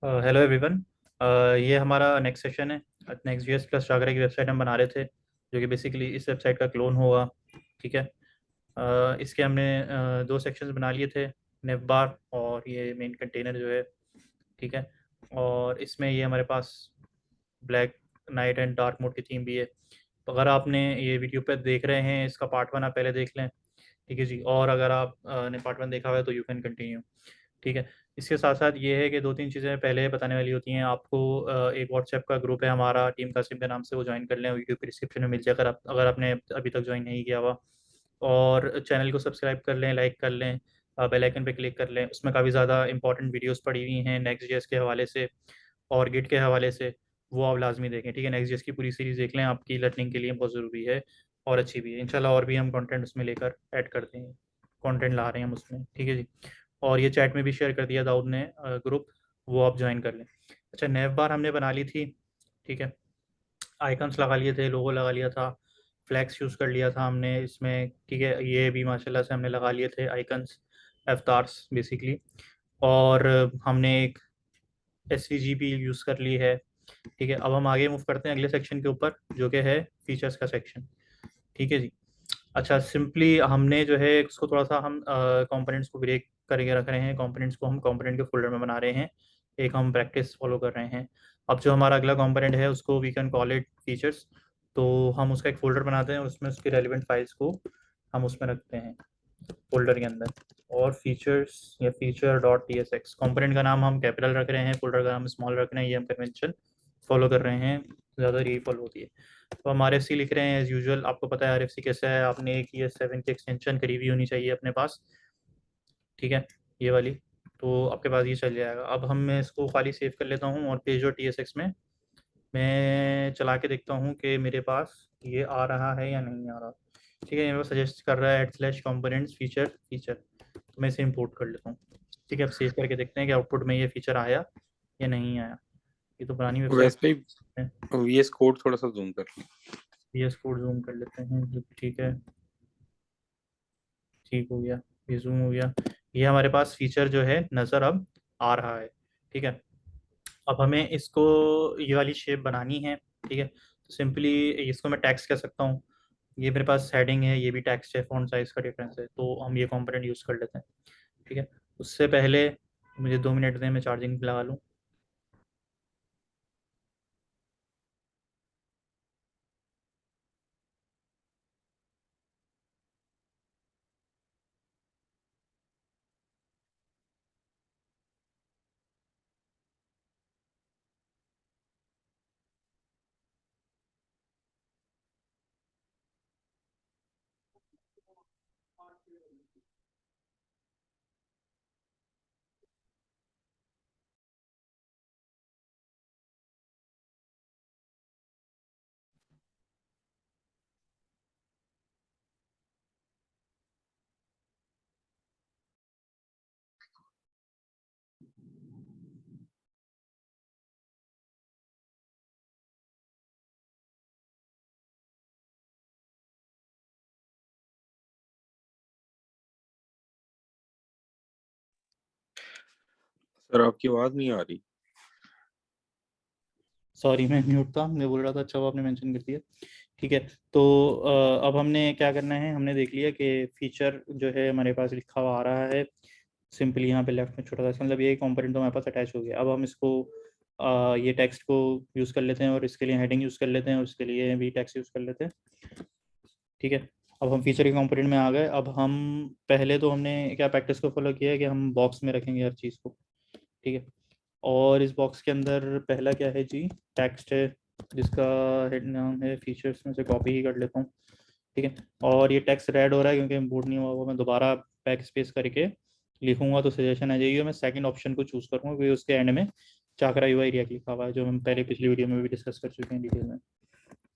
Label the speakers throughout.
Speaker 1: Hello everyone. ये हमारा next session है। नेक्स्ट जीएस प्लस जागरा की वेबसाइट हम बना रहे थे, जो कि बेसिकली इस वेबसाइट का क्लोन होगा। ठीक है। इसके हमने दो सेक्शंस बना लिए थे, नेव बार और ये मेन कंटेनर जो है। ठीक है। और इसमें ये हमारे पास black night and dark mode की थीम भी है। तो अगर आपने ये वीडियो पे देख रहे हैं, इसका पार्ट वन आप पहले देख लें। ठीक है जी। और अगर आप ने पार्ट वन देखा हुआ है तो यू कैन कंटिन्यू। ठीक है। इसके साथ साथ ये है कि दो तीन चीज़ें पहले बताने वाली होती हैं आपको। एक व्हाट्सएप का ग्रुप है हमारा, टीम कासिम के नाम से, वो ज्वाइन कर लें, वीडियो के डिस्क्रिप्शन में मिल जाए अगर आपने अभी तक ज्वाइन नहीं किया हुआ। और चैनल को सब्सक्राइब कर लें, लाइक कर लें, बेल आइकन पे क्लिक कर लें। उसमें काफ़ी ज़्यादा इंपॉर्टेंट वीडियोस पड़ी हुई हैं नेक्स्ट जेएस के हवाले से और गिट के हवाले से। वो आप लाजमी देखें। ठीक है। नेक्स्ट जेएस की पूरी सीरीज़ देख लें, आपकी लर्निंग के लिए बहुत ज़रूरी है और अच्छी भी है इंशाल्लाह। और भी हम कंटेंट उसमें लेकर ऐड करते हैं, कंटेंट ला रहे हैं हम उसमें। ठीक है जी। और ये चैट में भी शेयर कर दिया दाऊद ने ग्रुप, वो आप ज्वाइन कर लें। अच्छा, नेव बार हमने बना ली थी। ठीक है। आइकन्स लगा लिए थे, लोगो लगा लिया था, फ्लैक्स यूज़ कर लिया था हमने इसमें। ठीक है। ये भी माशाल्लाह से हमने लगा लिए थे आइकन्स, अवतार्स बेसिकली। और हमने एक एसवीजी भी यूज़ कर ली है। ठीक है। अब हम आगे मूव करते हैं अगले सेक्शन के ऊपर, जो कि है फीचर्स का सेक्शन। ठीक है जी। अच्छा, सिंपली हमने जो है इसको थोड़ा सा हम कंपोनेंट्स को ब्रेक करके रख रहे हैं। कंपोनेंट्स को हम कंपोनेंट के फोल्डर में बना रहे हैं। एक हम प्रैक्टिस फॉलो कर रहे हैं। अब जो हमारा अगला कंपोनेंट है उसको we can call it features. तो हम उसका एक फ़ोल्डर बनाते हैं, उसमें उसकी रेलिवेंट फाइल्स को हम उसमें रखते हैं फोल्डर के अंदर। और फीचर्स या feature dot T S x, component का नाम हम कैपिटल रख रहे हैं, फोल्डर का नाम स्मॉल रख रहे हैं। ये हम कन्वेंशन फॉलो कर रहे हैं, ज़्यादा यही फॉलो होती है। तो हम आर एफ सी लिख रहे हैं एज़ यूजुअल। आपको पता है आर एफ सी कैसा है, आपने एक ये 7 की एक्सटेंशन करीबी होनी चाहिए अपने पास। ठीक है। ये वाली, तो आपके पास ये चल जाएगा। अब हम मैं इसको खाली सेव कर लेता हूँ और पेज और टी एस एक्स में मैं चला के देखता हूँ कि मेरे पास ये आ रहा है या नहीं आ रहा। ठीक है। मेरे को सजेस्ट कर रहा है / कंपोनेंट्स फीचर फीचर, तो मैं इसे इंपोर्ट कर लेता हूँ। ठीक है। अब सेव करके देखते हैं कि आउटपुट में ये फीचर आया या नहीं आया। ये तो पुरानी वेबसाइट
Speaker 2: वैसे
Speaker 1: है।
Speaker 2: ही VS कोड थोड़ा सा जूम कर लें।
Speaker 1: VS कोड जूम कर लेते हैं। ठीक है। ठीक हो गया, ये जूम हो गया। ये हमारे पास फीचर जो है नज़र अब आ रहा है। ठीक है। अब हमें इसको ये वाली शेप बनानी है। ठीक है। तो सिंपली इसको मैं टेक्स्ट कह सकता हूँ। ये मेरे पास हेडिंग है, ये भी टेक्स्ट है, फॉन्ट साइज का डिफरेंस है, तो हम ये कंपोनेंट यूज़ कर लेते हैं। ठीक है। उससे पहले मुझे 2 मिनट दें, मैं चार्जिंग लगा लूँ।
Speaker 2: सर आपकी आवाज नहीं आ रही।
Speaker 1: सॉरी, मैं म्यूट था, मैं बोल रहा था। अच्छा वो आपने मेंशन कर दिया। ठीक है। तो अब हमने क्या करना है, हमने देख लिया कि फीचर जो है हमारे पास लिखा हुआ आ रहा है। सिंपली यहाँ पे लेफ्ट में छोटा सा, इसका मतलब ये कंपोनेंट तो हमारे पास अटैच हो गया। अब हम इसको ये टेक्स्ट को यूज़ कर लेते हैं और इसके लिए हेडिंग यूज़ कर लेते हैं और इसके लिए भी टेक्स्ट यूज़ कर लेते हैं। ठीक है। अब हम फीचर के कंपोनेंट में आ गए। अब हम पहले तो हमने क्या प्रैक्टिस को फॉलो किया है कि हम बॉक्स में रखेंगे हर चीज़ को। ठीक है। और इस बॉक्स के अंदर पहला क्या है जी, टेक्स्ट है, जिसका हेड नाम है फीचर्स, में से कॉपी ही कर लेता हूँ। ठीक है। और ये टेक्स्ट रेड हो रहा है क्योंकि इम्पोर्ट नहीं हुआ हुआ। मैं दोबारा बैक स्पेस करके लिखूंगा तो सजेशन आ जाएगी। मैं सेकंड ऑप्शन को चूज़ करूँगा क्योंकि उसके एंड में चाकरा UI रिएक्ट लिखा हुआ है, जो हम पहले पिछली वीडियो में भी डिस्कस कर चुके हैं डिटेल में।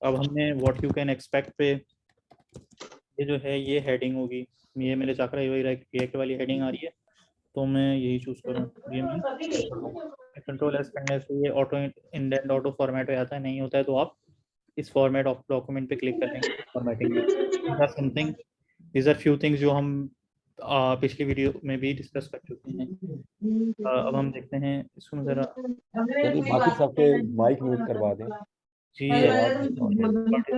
Speaker 1: अब हमने व्हाट यू कैन एक्सपेक्ट पे, ये जो है ये हेडिंग होगी। ये मेरे चाकरा UI रिएक्ट वाली हेडिंग आ रही है, तो मैं यही चूज़ करूँगा। ये मैं सेव कर दूँगा। कंट्रोल एस करने से ये ऑटो इंडेंट ऑटो फॉर्मेट हो जाता है, नहीं होता है तो आप इस फॉर्मेट ऑफ डॉक्यूमेंट पे क्लिक करेंगे, फॉर्मेटिंग भी। These are something, these are few things जो हम पिछली वीडियो में भी डिस्कस कर चुके हैं। अब हम देखते हैं इसको ज़रा।
Speaker 3: यदि बाकी सबके माइक म्यूट करवा दें
Speaker 1: जी
Speaker 3: तो आवाज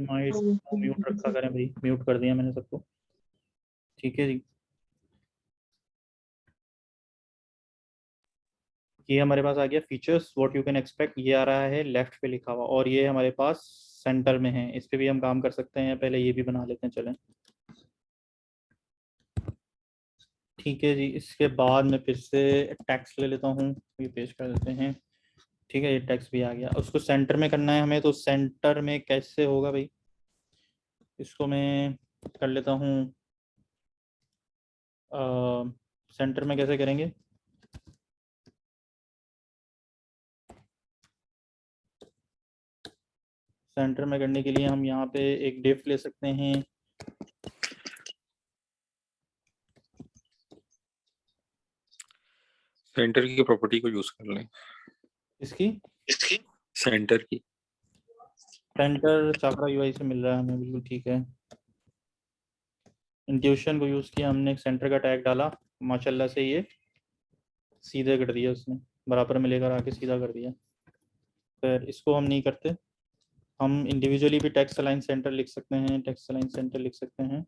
Speaker 1: माइक म्यूट रखा करें भाई, म्यूट कर दिया मैंने सबको। ठीक है जी, ये हमारे पास आ गया features what you can expect, ये आ रहा है लेफ्ट पे लिखा हुआ, और ये हमारे पास सेंटर में है। इस पे भी हम काम कर सकते हैं, पहले ये भी बना लेते हैं चलें। ठीक है जी, इसके बाद मैं फिर से टेक्स्ट ले लेता हूँ, ये पेस्ट कर देते हैं। ठीक है, ये टेक्स्ट भी आ गया। उसको सेंटर में करना है हमें, तो सेंटर में कैसे होगा भाई, इसको मैं कर लेता हूँ। सेंटर में कैसे करेंगे, सेंटर में करने के लिए हम यहाँ पे एक डिफ ले सकते हैं।
Speaker 2: सेंटर की प्रॉपर्टी को यूज कर लें।
Speaker 1: इसकी
Speaker 2: सेंटर की
Speaker 1: सेंटर चाकरा यूआई से मिल रहा है हमें, बिल्कुल ठीक है। इंट्यूशन को यूज़ किया हमने, सेंटर का टैग डाला, माशाल्लाह से ये सीधे कर दिया उसने, बराबर में लेकर आके सीधा कर दिया। फिर इसको हम नहीं करते, हम इंडिविजुअली भी टेक्स्ट अलाइन सेंटर लिख सकते हैं, टेक्स्ट अलाइन सेंटर लिख सकते हैं,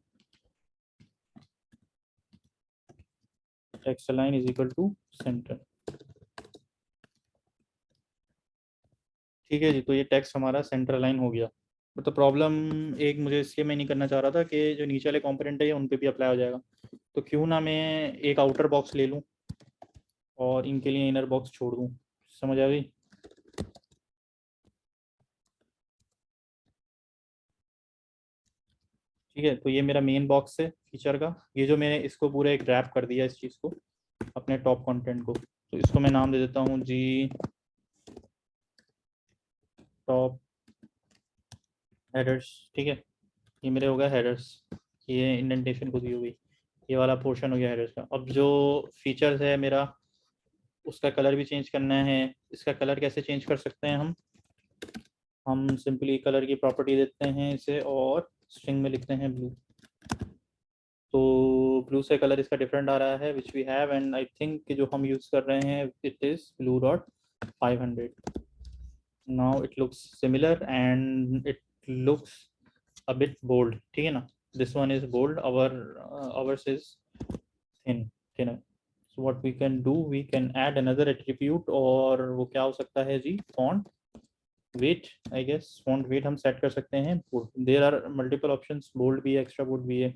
Speaker 1: text align is equal to center. ठीक है जी, तो ये टेक्स्ट हमारा सेंटर अलाइन हो गया। तो प्रॉब्लम एक मुझे इसलिए मैं नहीं करना चाह रहा था कि जो नीचे वाले कंपोनेंट है उन पे भी अप्लाई हो जाएगा, तो क्यों ना मैं एक आउटर बॉक्स ले लूँ और इनके लिए इनर बॉक्स छोड़ दूँ। समझ आ गई? ठीक है, तो ये मेरा मेन बॉक्स है फीचर का, ये जो मैंने इसको पूरा एक रैप कर दिया इस चीज़ को, अपने टॉप कंटेंट को। तो इसको मैं नाम दे देता हूँ जी टॉप हेडर्स। ठीक है, ये मेरे हो गया हेडर्स, ये इंडेंटेशन को दी हुई, ये वाला पोर्शन हो गया हेडर्स का। अब जो फीचर्स है मेरा, उसका कलर भी चेंज करना है। इसका कलर कैसे चेंज कर सकते हैं हम सिंपली कलर की प्रॉपर्टी देते हैं इसे और स्ट्रिंग में लिखते हैं ब्लू। तो ब्लू से कलर इसका डिफरेंट आ रहा है which we have, and I think कि जो हम यूज़ कर रहे हैं it is blue dot 500। Now it looks similar and it looks a bit bold. ठीक है ना, this one is bold, ours is thinner. So what we can do, we can add another attribute, और वो क्या हो सकता है जी, font weight, I guess font weight हम सेट कर सकते हैं। there are multiple options, bold भी है, extra bold भी है,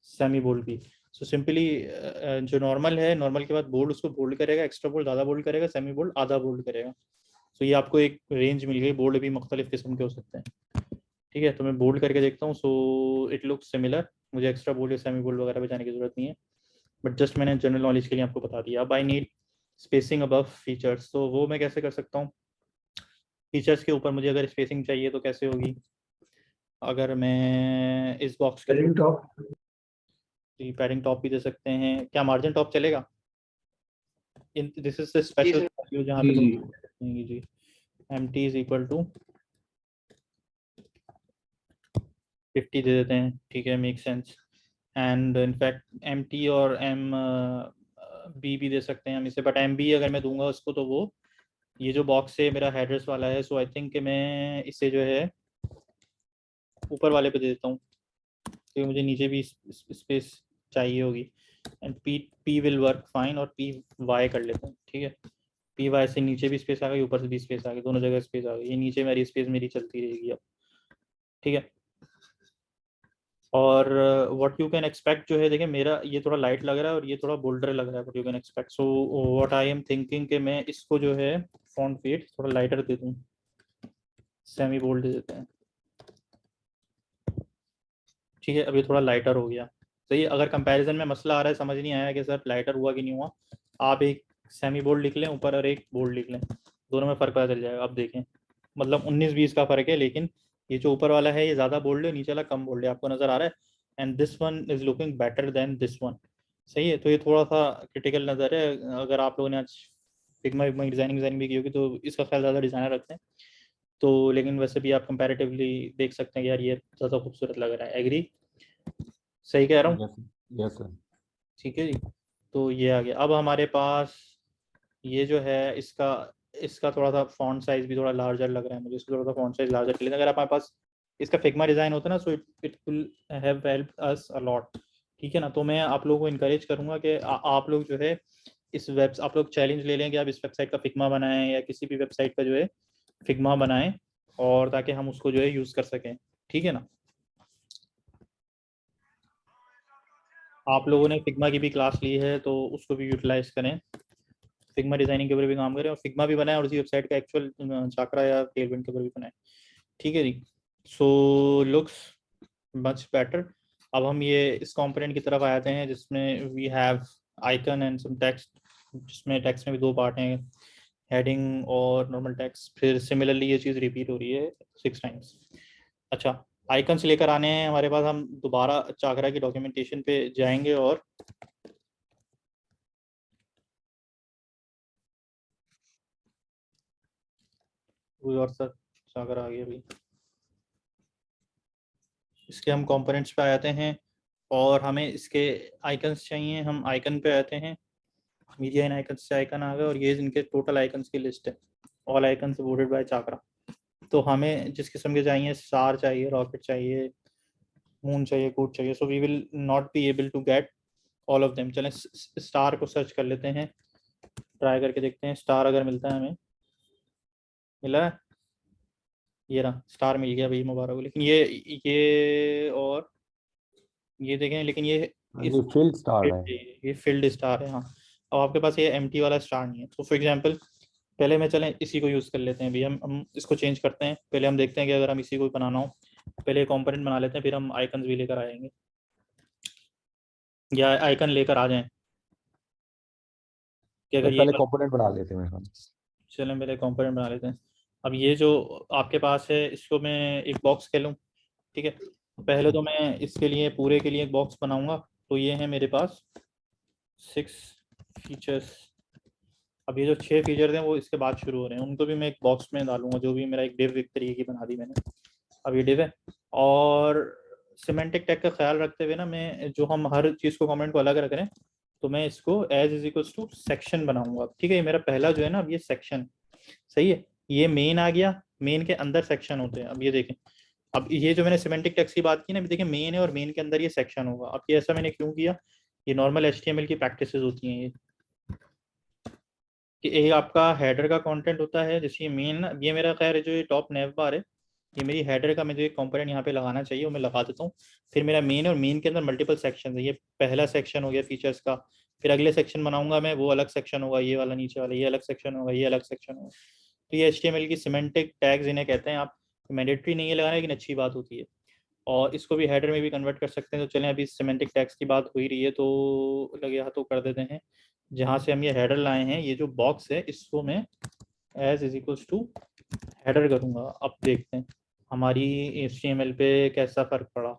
Speaker 1: सेमी बोल्ड भी। सो सिंपली जो नॉर्मल है, नॉर्मल के बाद बोल्ड उसको बोल्ड करेगा, एक्स्ट्रा बोल्ड ज़्यादा बोल्ड करेगा, सेमी बोल्ड आधा बोल्ड करेगा। सो ये आपको एक रेंज मिल गई, बोल्ड भी मुख्तलिफ किस्म के हो सकते हैं। ठीक है, तो मैं बोल्ड करके देखता हूँ। सो इट लुक सिमिलर, मुझे एक्स्ट्रा बोल्ड या सेमी बोल्ड वगैरह बचाने की जरूरत नहीं है, बट जस्ट मैंने जनरल नॉलेज के लिए आपको बता दिया। अब I need spacing above features, तो वो मैं कैसे कर सकता हूँ। फीचर्स के ऊपर मुझे अगर स्पेसिंग चाहिए तो कैसे होगी, अगर मैं इस बॉक्स के पैडिंग टॉप भी दे सकते हैं, क्या मार्जिन टॉप चलेगा? In this is the special value जहाँ पे लोग देखेंगे जी, empty इज इक्वल टू 50 दे देते हैं। ठीक है, make sense. And in fact empty और एम बी भी दे सकते हैं हम इसे, बट एम बी अगर मैं दूंगा उसको तो वो ये जो बॉक्स है मेरा हेडर्स वाला है, सो आई थिंक कि मैं इसे जो है ऊपर वाले पे दे देता हूँ, क्योंकि मुझे नीचे भी स्पेस चाहिए होगी। And P P will work fine, और पी वाई कर लेते हैं। ठीक है, पी वाई से नीचे भी स्पेस आ गई, ऊपर से भी स्पेस आ गई, दोनों जगह स्पेस आ गई। ये नीचे मेरी स्पेस मेरी चलती रहेगी अब। ठीक है, और व्हाट यू कैन एक्सपेक्ट जो है, देखिए मेरा ये थोड़ा लाइट लग रहा है और ये थोड़ा बोल्डर लग रहा है। What you can expect, so what I am thinking कि मैं इसको जो है फॉन्ट वेट थोड़ा लाइटर दे दूँ, सेमी बोल्ड दे देते हैं। ठीक है, अब ये थोड़ा लाइटर हो गया। तो ये अगर कंपैरिजन में मसला आ रहा है, समझ नहीं आया कि सर लाइटर हुआ कि नहीं हुआ, आप एक सेमी बोल्ड लिख लें ऊपर और एक बोल्ड लिख लें, दोनों में फ़र्क पता चल जाएगा। अब देखें, मतलब 19-20 का फ़र्क है, लेकिन ये जो ऊपर वाला है ये ज़्यादा बोल्ड है, नीचे वाला कम बोल्ड है, आपको नज़र आ रहा है। And this one is looking better than this one. सही है, तो ये थोड़ा सा क्रिटिकल नज़र है। अगर आप लोगों ने आज फिग्मा डिज़ाइनिंग भी की होगी तो इसका ख्याल ज़्यादा डिज़ाइनर रखते हैं। तो लेकिन वैसे भी आप कंपैरेटिवली देख सकते हैं कि यार ये ज़्यादा खूबसूरत लग रहा है। एग्री? सही कह रहा हूँ?
Speaker 3: Yes sir.
Speaker 1: ठीक है जी। तो ये आ गया। अब हमारे पास ये जो है इसका थोड़ा सा फॉन्ट साइज भी थोड़ा लार्जर लग रहा है मुझे, इसको थोड़ा सा फॉन्ट साइज लार्जर कर लेते हैं। अगर हमारे पास इसका फिग्मा डिज़ाइन होता है ना, so it will have help us a lot. ठीक है ना। तो मैं आप लोगों को इनकरेज करूंगा कि आप लोग जो है आप लोग चैलेंज ले लें कि आप इस वेबसाइट का फिग्मा बनाएं या किसी भी वेबसाइट का जो है फिग्मा बनाएं, और ताकि हम उसको जो है यूज़ कर सकें। ठीक है ना। आप लोगों ने फिग्मा की भी क्लास ली है तो उसको भी यूटिलाइज करें, फिग्मा डिजाइनिंग के ऊपर भी काम करें और फिग्मा भी बनाए और उसी वेबसाइट का एक्चुअल चाकरा या टेलविंड के ऊपर भी बनाए। ठीक है जी। So looks much better. अब हम ये इस कंपोनेंट की तरफ आते हैं जिसमें we have icon and some text, जिसमें टेक्स्ट में भी दो पार्ट हैं, हेडिंग और नॉर्मल टेक्स्ट। फिर सिमिलरली ये चीज़ रिपीट हो रही है 6 टाइम्स। अच्छा, आइकन्स लेकर आने हैं हमारे पास। हम दोबारा चाकरा की डॉक्यूमेंटेशन पे जाएंगे और कोई और सा चाकरा आ गया भाई। इसके हम कंपोनेंट्स पे आते हैं और हमें इसके आइकन्स चाहिए। हम आइकन पे आते हैं, मीडिया इन आइकन्स से आइकन आ गए और ये इनके टोटल आइकन्स की लिस्ट है, ऑल आइकन सपोर्टेड बाय चाकरा। तो हमें जिस किस्म के चाहिए, स्टार चाहिए, रॉकेट चाहिए, मून चाहिए, कूट चाहिए, so we will not be able to get all of them. चलें स्टार को सर्च कर लेते हैं, ट्राई करके देखते हैं स्टार अगर मिलता है हमें। मिला है, ये रहा स्टार मिल गया भाई, मुबारक हो। लेकिन ये और ये देखें, लेकिन ये
Speaker 3: ये फील्ड स्टार है।
Speaker 1: ये फील्ड स्टार है। हाँ, अब आपके पास ये एम्प्टी वाला स्टार नहीं है। तो फॉर एग्जांपल पहले मैं चलें इसी को यूज़ कर लेते हैं भाई। हम इसको चेंज करते हैं। पहले हम देखते हैं कि अगर हम इसी को बनाना हो, पहले कंपोनेंट बना लेते हैं, फिर हम आइकन्स भी लेकर आएंगे या आइकन लेकर आ जाएं कि अगर ये
Speaker 3: पहले कंपोनेंट बना लेते हैं हम।
Speaker 1: चलें पहले कंपोनेंट बना लेते हैं। अब ये जो आपके पास है इसको मैं एक बॉक्स कह लूँ। ठीक है। पहले तो मैं इसके लिए पूरे के लिए एक बॉक्स बनाऊंगा। तो ये है मेरे पास 6 फीचर्स। अब ये जो 6 फीचर्स हैं वो इसके बाद शुरू हो रहे हैं, उनको भी मैं एक बॉक्स में डालूंगा, जो भी मेरा एक डिव एक तरीके की बना दी मैंने। अब ये डिव है और सिमेंटिक टैग का ख्याल रखते हुए ना, मैं जो हम हर चीज़ को कमेंट को अलग रख रहे हैं, तो मैं इसको as is equals to section बनाऊंगा। ठीक है, ये मेरा पहला जो है ना, अब ये सेक्शन सही है। ये मेन आ गया, मेन के अंदर सेक्शन होते हैं। अब ये देखें, अब ये जो मैंने सिमेंटिक टैग्स की बात की ना, अभी देखिए मेन है और मेन के अंदर ये सेक्शन होगा। अब ये ऐसा मैंने क्यों किया, ये नॉर्मल एचटीएमएल की प्रैक्टिसेस होती हैं ये, कि एक आपका हेडर का कंटेंट होता है। जैसे ये मेन, ये मेरा खैर जो ये टॉप नेव बार है, ये मेरी हेडर का मुझे एक कंपोनेंट यहाँ पे लगाना चाहिए, वो मैं लगा देता हूँ। फिर मेरा मेन और मेन के अंदर मल्टीपल सेक्शन है। ये पहला सेक्शन हो गया फीचर्स का। फिर अगले सेक्शन बनाऊंगा मैं, वो अलग सेक्शन होगा, ये वाला नीचे वाला, ये अलग सेक्शन होगा, ये अलग सेक्शन होगा। तो ये एचटीएमएल की सिमेंटिक टैग्स इन्हें कहते हैं। आप मैंडेटरी नहीं है लगाना, लेकिन अच्छी बात होती है। और इसको भी हेडर में भी कन्वर्ट कर सकते हैं। तो चलें, अभी सिमेंटिक टैग्स की बात हो ही रही है तो लगे हाथों कर देते हैं। जहाँ से हम ये हेडर लाए हैं, ये जो बॉक्स है इसको मैं as is equals to header करूँगा। अब देखते हैं हमारी HTML पे कैसा फ़र्क पड़ा।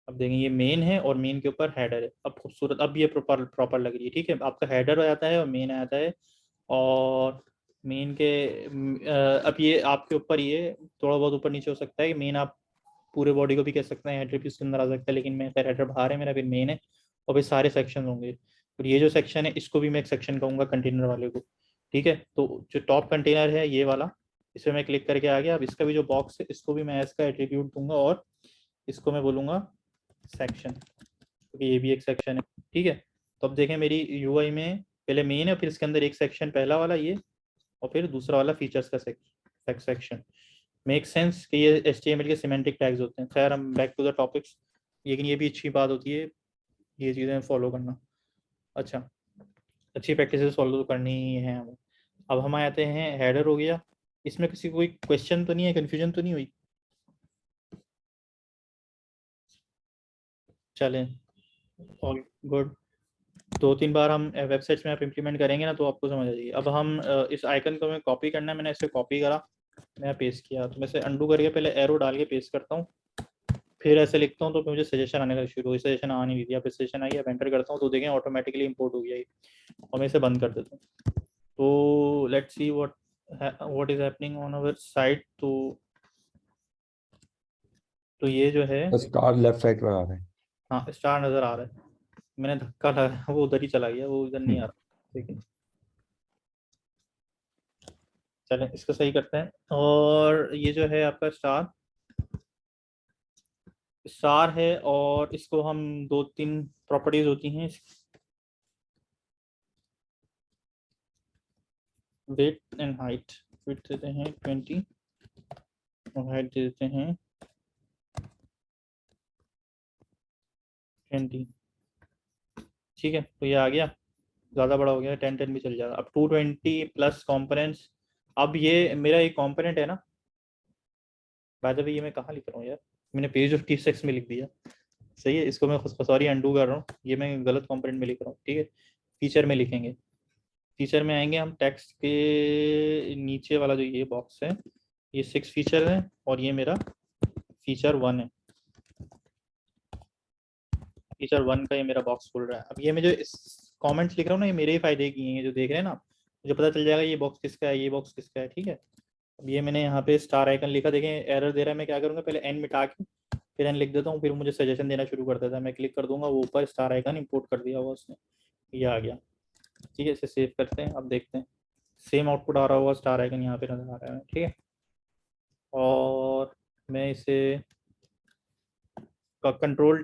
Speaker 1: अब देखें, ये मेन है और मेन के ऊपर हेडर है। अब खूबसूरत, अब ये प्रॉपर लग रही है। ठीक है, आपका हेडर आ जाता है और मेन आ जाता है। और मेन के अब ये आपके ऊपर, ये थोड़ा बहुत ऊपर नीचे हो सकता है। मेन आप पूरे बॉडी को भी कह सकते हैं, हेडर भी उसके अंदर आ सकता है, लेकिन मैं खैर हेडर बाहर है मेरा, फिर मेन है और फिर सारे सेक्शन होंगे। और ये जो सेक्शन है इसको भी मैं एक सेक्शन कहूँगा, कंटेनर वाले को। ठीक है, तो जो टॉप कंटेनर है ये वाला, इस पर मैं क्लिक करके आ गया। अब इसका भी जो बॉक्स है इसको भी मैं इसका एट्रीब्यूट दूंगा और इसको मैं बोलूँगा सेक्शन, क्योंकि ये भी एक सेक्शन है। ठीक है, तो अब देखें मेरी यूआई में पहले मेन है, फिर इसके अंदर एक सेक्शन पहला वाला ये, और फिर दूसरा वाला फीचर्स का सेक्शन। मेक सेंस कि ये HTML के सिमेंटिक टैग्स होते हैं। खैर हम बैक टू द टॉपिक्स, लेकिन ये भी अच्छी बात होती है ये चीज़ें फॉलो करना। अच्छा, अच्छी प्रैक्टिसेस फॉलो तो करनी ही है हमें। अब हम आते हैं, हेडर हो गया। इसमें किसी को कोई क्वेश्चन तो नहीं है, कन्फ्यूजन तो नहीं हुई? चलें, ऑल गुड। 2-3 बार हम वेबसाइट्स में आप इम्प्लीमेंट करेंगे ना तो आपको समझ आ जाएगी। अब हम इस आइकन को मैं कॉपी करना है, मैंने इसे कॉपी करा, मैं पेस्ट किया। तो मैं इसे अंडू करके पहले एरो डाल के पेस्ट करता हूँ, फिर ऐसे लिखता हूँ तो मुझे सजेशन आने का शुरू हुई। सजेशन आ नहीं रही थी, अब सजेशन आई, अब एंटर करता हूँ तो देखें ऑटोमेटिकली इंपोर्ट हो गया ये। और मैं इसे बंद कर देता हूँ। तो let's see what is happening on our site. तो ये जो है,
Speaker 3: स्टार लेफ्ट साइड पर आ रहे हैं।
Speaker 1: हाँ स्टार नज़र आ रहा है। मैंने धक्का लगाया, वो उधर ही चला गया, वो इधर नहीं आ रहा। लेकिन चलें इसको सही करते हैं। और ये जो है आपका स्टार है, और इसको हम 2-3 प्रॉपर्टीज होती हैं, वेट एंड हाइट। वेट देते हैं 20 और हाइट दे देते हैं 20। ठीक है, तो ये आ गया, ज़्यादा बड़ा हो गया, 10 भी चल जाएगा। अब 220 प्लस कॉम्पोनेंट्स। अब ये मेरा एक कॉम्पोनेंट है ना, बाय द वे ये मैं कहाँ लिख रहा हूँ यार, मैंने पेज ऑफ T6 में लिख दिया। सही है, इसको मैं सॉरी अंडू कर रहा हूँ, ये मैं गलत कॉम्पोनेंट में लिख रहा हूँ। ठीक है, फीचर में लिखेंगे। फीचर में आएंगे हम, टेक्स्ट के नीचे वाला जो ये बॉक्स है, ये 6 फीचर है, और ये मेरा फीचर 1 है। फीचर 1 का ये मेरा बॉक्स खुल रहा है। अब ये मैं जो इस कमेंट्स लिख रहा हूँ ना, ये मेरे ही फायदे की हैं, जो देख रहे हैं ना, मुझे पता चल जाएगा ये बॉक्स किसका है, ये बॉक्स किसका है। ठीक है, अब ये मैंने यहाँ पे स्टार आइकन लिखा, देखें एरर दे रहा है। मैं क्या करूँगा, पहले एन मिटा के फिर एन लिख देता हूँ, फिर मुझे सजेशन देना शुरू कर देता है। मैं क्लिक कर दूंगा, वो ऊपर स्टार आइकन इंपोर्ट कर दिया हुआ उसने, ये आ गया। ठीक है, इसे सेव करते हैं। अब देखते हैं सेम आउटपुट आ रहा होगा, स्टार आइकन यहाँ पे नजर आ रहा है। ठीक है, और मैं इसे कंट्रोल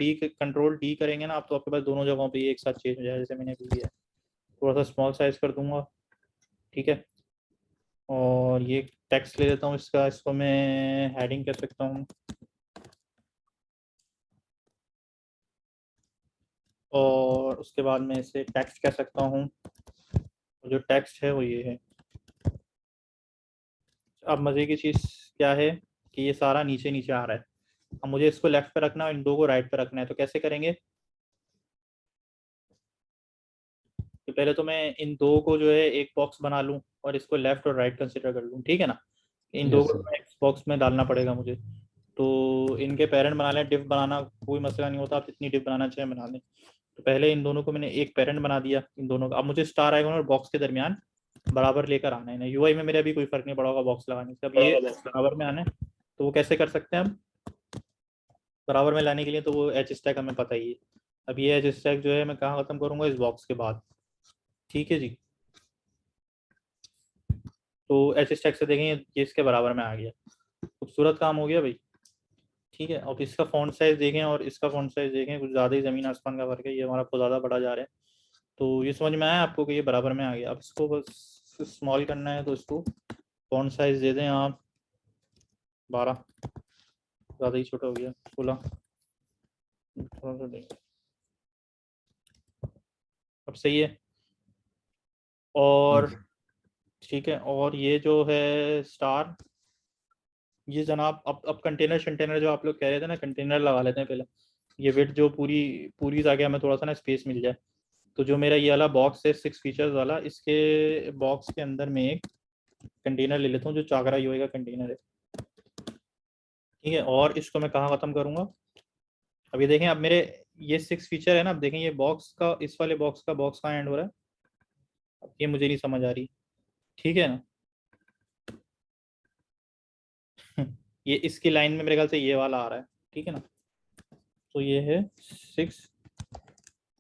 Speaker 1: डी करेंगे ना आप, तो आपके पास दोनों जगहों पे ये एक साथ चेंज हो जाए, जैसे मैंने अभी किया है। थोड़ा सा स्मॉल साइज कर दूंगा। ठीक है, और ये टेक्स्ट ले लेता हूँ इसका, इसको मैं हेडिंग कर सकता हूँ, और उसके बाद मैं इसे टेक्स्ट कह सकता हूँ। जो टेक्स्ट है वो ये है। अब मज़े की चीज़ क्या है कि ये सारा नीचे नीचे आ रहा है। अब मुझे इसको लेफ्ट पे रखना है, इन दो को राइट पे रखना है, तो कैसे करेंगे? तो पहले तो मैं इन दो को जो है एक बॉक्स बना लूँ, और इसको लेफ्ट और राइट कंसिडर कर लूँ। ठीक है ना, इन दो
Speaker 3: Yes,
Speaker 1: को
Speaker 3: sir.
Speaker 1: एक बॉक्स में डालना पड़ेगा मुझे। तो इनके पेरेंट बना लें, डिफ बनाना कोई मसला नहीं होता, आप जितनी डिफ बनाना चाहें बना लें। तो पहले इन दोनों को मैंने एक पेरेंट बना दिया, इन दोनों का। अब मुझे स्टार आइकन और बॉक्स के दरमियान बराबर लेकर आना है ना। यूआई में मेरे अभी कोई फर्क नहीं पड़ा होगा बॉक्स लगाने से। अब ये बराबर में आना है, तो वो कैसे कर सकते हैं हम बराबर में लाने के लिए? तो वो एच स्टैक हमें पता ही है। अब ये एच स्टैक जो है मैं कहाँ खत्म करूँगा, इस बॉक्स के बाद। ठीक है जी, तो एच स्टैक से देखें ये इसके बराबर में आ गया। खूबसूरत काम हो गया भाई। ठीक है, अब इसका फॉन्ट साइज देखें और इसका फॉन्ट साइज देखें, कुछ ज़्यादा ही ज़मीन आसमान का फर्क है। ये हमारा बहुत ज़्यादा बड़ा जा रहा है। तो ये समझ में आया आपको कि ये बराबर में आ गया। अब इसको बस स्मॉल करना है, तो इसको फॉन्ट साइज दे दें आप 12, ज़्यादा ही छोटा हो गया, 16, थोड़ा सा देंगे। अब सही है। और
Speaker 3: Yes.
Speaker 1: ठीक है, और ये जो है स्टार, ये जनाब अब कंटेनर शंटेनर जो आप लोग कह रहे थे ना, कंटेनर लगा लेते हैं पहले। ये विड्थ जो पूरी पूरी ताकि हमें थोड़ा सा ना स्पेस मिल जाए। तो जो मेरा ये वाला बॉक्स है 6 फीचर्स वाला, इसके बॉक्स के अंदर में एक कंटेनर ले लेता हूँ जो चाकरा यूआई का कंटेनर है। ठीक है, और इसको मैं कहाँ ख़त्म करूँगा? अब ये देखें, अब मेरे ये 6 फीचर है ना। अब देखें ये बॉक्स का, इस वाले बॉक्स का बॉक्स कहाँ एंड हो रहा है? अब ये मुझे नहीं समझ आ रही। ठीक है ना ये इसकी लाइन में मेरे ख्याल से ये वाला आ रहा है। ठीक है ना, तो ये है 6